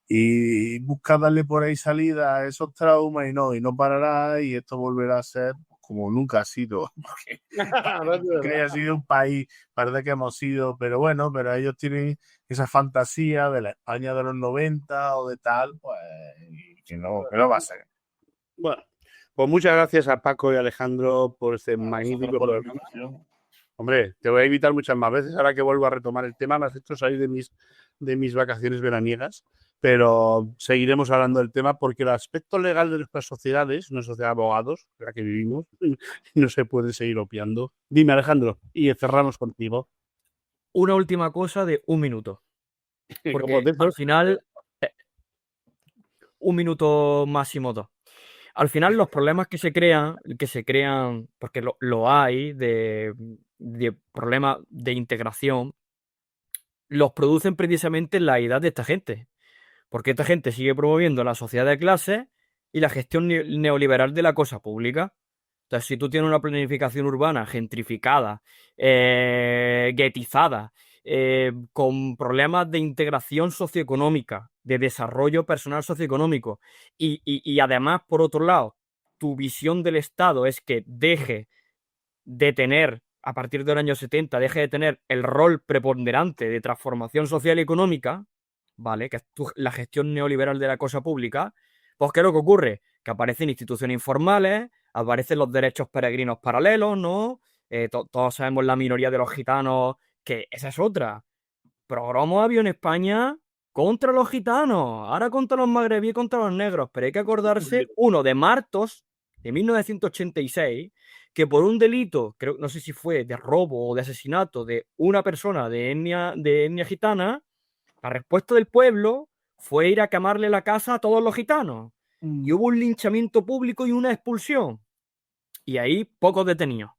y buscar darle por ahí salida a esos traumas y no parará y esto volverá a ser como nunca ha sido, que haya sido un país, parece que hemos sido, pero bueno, pero ellos tienen esa fantasía de la España de los 90 o de tal, pues que no va a ser.
Bueno, pues muchas gracias a Paco y Alejandro por este magnífico programa. Hombre, te voy a invitar muchas más veces ahora que vuelvo a retomar el tema. Me has hecho salir de mis vacaciones veraniegas, pero seguiremos hablando del tema porque el aspecto legal de nuestras sociedades, una sociedad de abogados, en la que vivimos, no se puede seguir obviando. Dime, Alejandro, y cerramos contigo.
Una última cosa de 1 minuto. Porque al final, 1 minuto máximo 2. Al final los problemas que se crean, porque lo hay, de problemas de integración, los producen precisamente en la edad de esta gente. Porque esta gente sigue promoviendo la sociedad de clases y la gestión neoliberal de la cosa pública. Entonces, si tú tienes una planificación urbana gentrificada, guetizada, con problemas de integración socioeconómica, de desarrollo personal socioeconómico, y además, por otro lado, tu visión del Estado es que deje de tener, a partir del año 70, deje de tener el rol preponderante de transformación social y económica, ¿vale? Que es la gestión neoliberal de la cosa pública, pues ¿qué es lo que ocurre? Que aparecen instituciones informales, aparecen los derechos peregrinos paralelos, ¿no? Todos sabemos la minoría de los gitanos, que esa es otra. Programa había en España contra los gitanos, ahora contra los magrebíes y contra los negros, pero hay que acordarse, uno de Martos, de 1986, que por un delito, creo, no sé si fue de robo o de asesinato de una persona de etnia gitana, la respuesta del pueblo fue ir a quemarle la casa a todos los gitanos. Y hubo un linchamiento público y una expulsión. Y ahí pocos detenidos.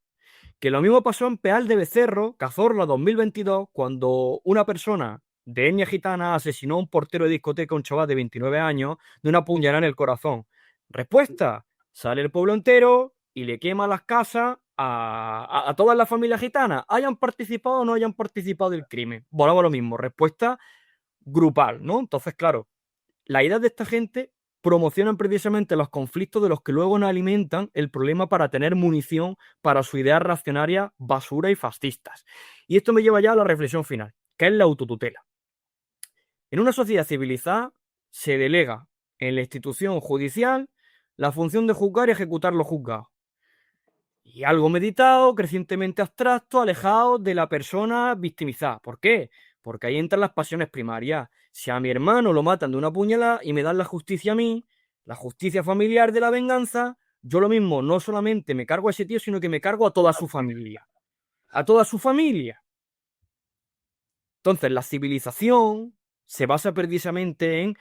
Que lo mismo pasó en Peal de Becerro, Cazorla 2022, cuando una persona de etnia gitana asesinó a un portero de discoteca, un chaval de 29 años, de una puñalada en el corazón. Respuesta, sale el pueblo entero y le quema las casas a todas las familias gitanas, hayan participado o no hayan participado del crimen. Volvamos a lo mismo, respuesta grupal, ¿no? Entonces, claro, la idea de esta gente promocionan precisamente los conflictos de los que luego nos alimentan el problema para tener munición para sus ideas reaccionarias, basura y fascistas. Y esto me lleva ya a la reflexión final, que es la autotutela. En una sociedad civilizada se delega en la institución judicial la función de juzgar y ejecutar lo juzgado. Y algo meditado, crecientemente abstracto, alejado de la persona victimizada. ¿Por qué? Porque ahí entran las pasiones primarias. Si a mi hermano lo matan de una puñalada y me dan la justicia a mí, la justicia familiar de la venganza, yo lo mismo, no solamente me cargo a ese tío, sino que me cargo a toda su familia. A toda su familia. Entonces, la civilización se basa precisamente en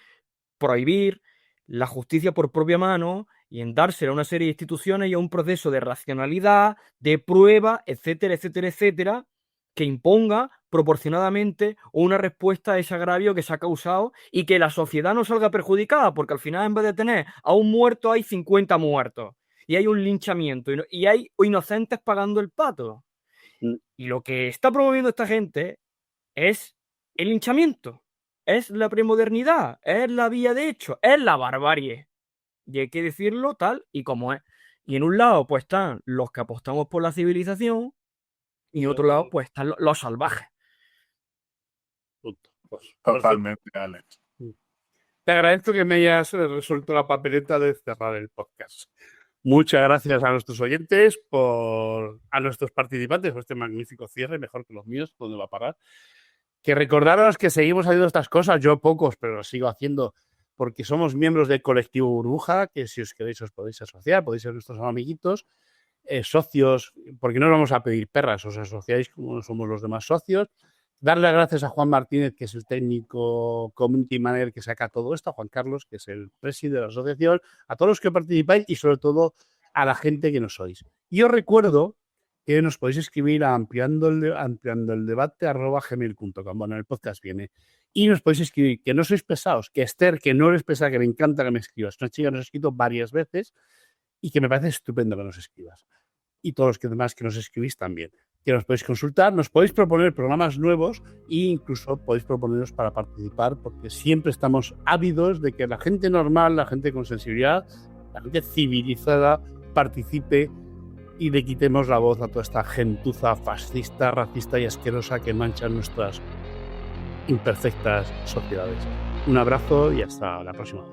prohibir la justicia por propia mano y en dársela a una serie de instituciones y a un proceso de racionalidad, de prueba, etcétera, etcétera, etcétera, que imponga proporcionadamente una respuesta a ese agravio que se ha causado y que la sociedad no salga perjudicada, porque al final en vez de tener a un muerto hay 50 muertos y hay un linchamiento y hay inocentes pagando el pato. Y lo que está promoviendo esta gente es el linchamiento, es la premodernidad, es la vía de hecho, es la barbarie. Y hay que decirlo tal y como es. Y en un lado pues están los que apostamos por la civilización y en otro lado pues están los salvajes.
Punto.
Totalmente, Alex.
Te agradezco que me hayas resuelto la papeleta de cerrar el podcast. Muchas gracias a nuestros oyentes, a nuestros participantes por este magnífico cierre, mejor que los míos, ¿dónde va a parar? Que recordaros que seguimos haciendo estas cosas, yo pocos, pero lo sigo haciendo porque somos miembros del colectivo Burbuja, que si os queréis os podéis asociar, podéis ser nuestros amiguitos, socios, porque no os vamos a pedir perras, os asociáis como somos los demás socios. Darle las gracias a Juan Martínez, que es el técnico community manager que saca todo esto, a Juan Carlos, que es el presidente de la asociación, a todos los que participáis y sobre todo a la gente que nos oís. Y os recuerdo que nos podéis escribir a ampliando el debate @gmail.com. Bueno, el podcast viene. Y nos podéis escribir, que no sois pesados, que Esther, que no eres pesada, que me encanta que me escribas. Una chica nos ha escrito varias veces y que me parece estupendo que nos escribas. Y todos los demás que nos escribís también. Que nos podéis consultar, nos podéis proponer programas nuevos e incluso podéis proponeros para participar, porque siempre estamos ávidos de que la gente normal, la gente con sensibilidad, la gente civilizada participe y le quitemos la voz a toda esta gentuza fascista, racista y asquerosa que mancha nuestras imperfectas sociedades. Un abrazo y hasta la próxima.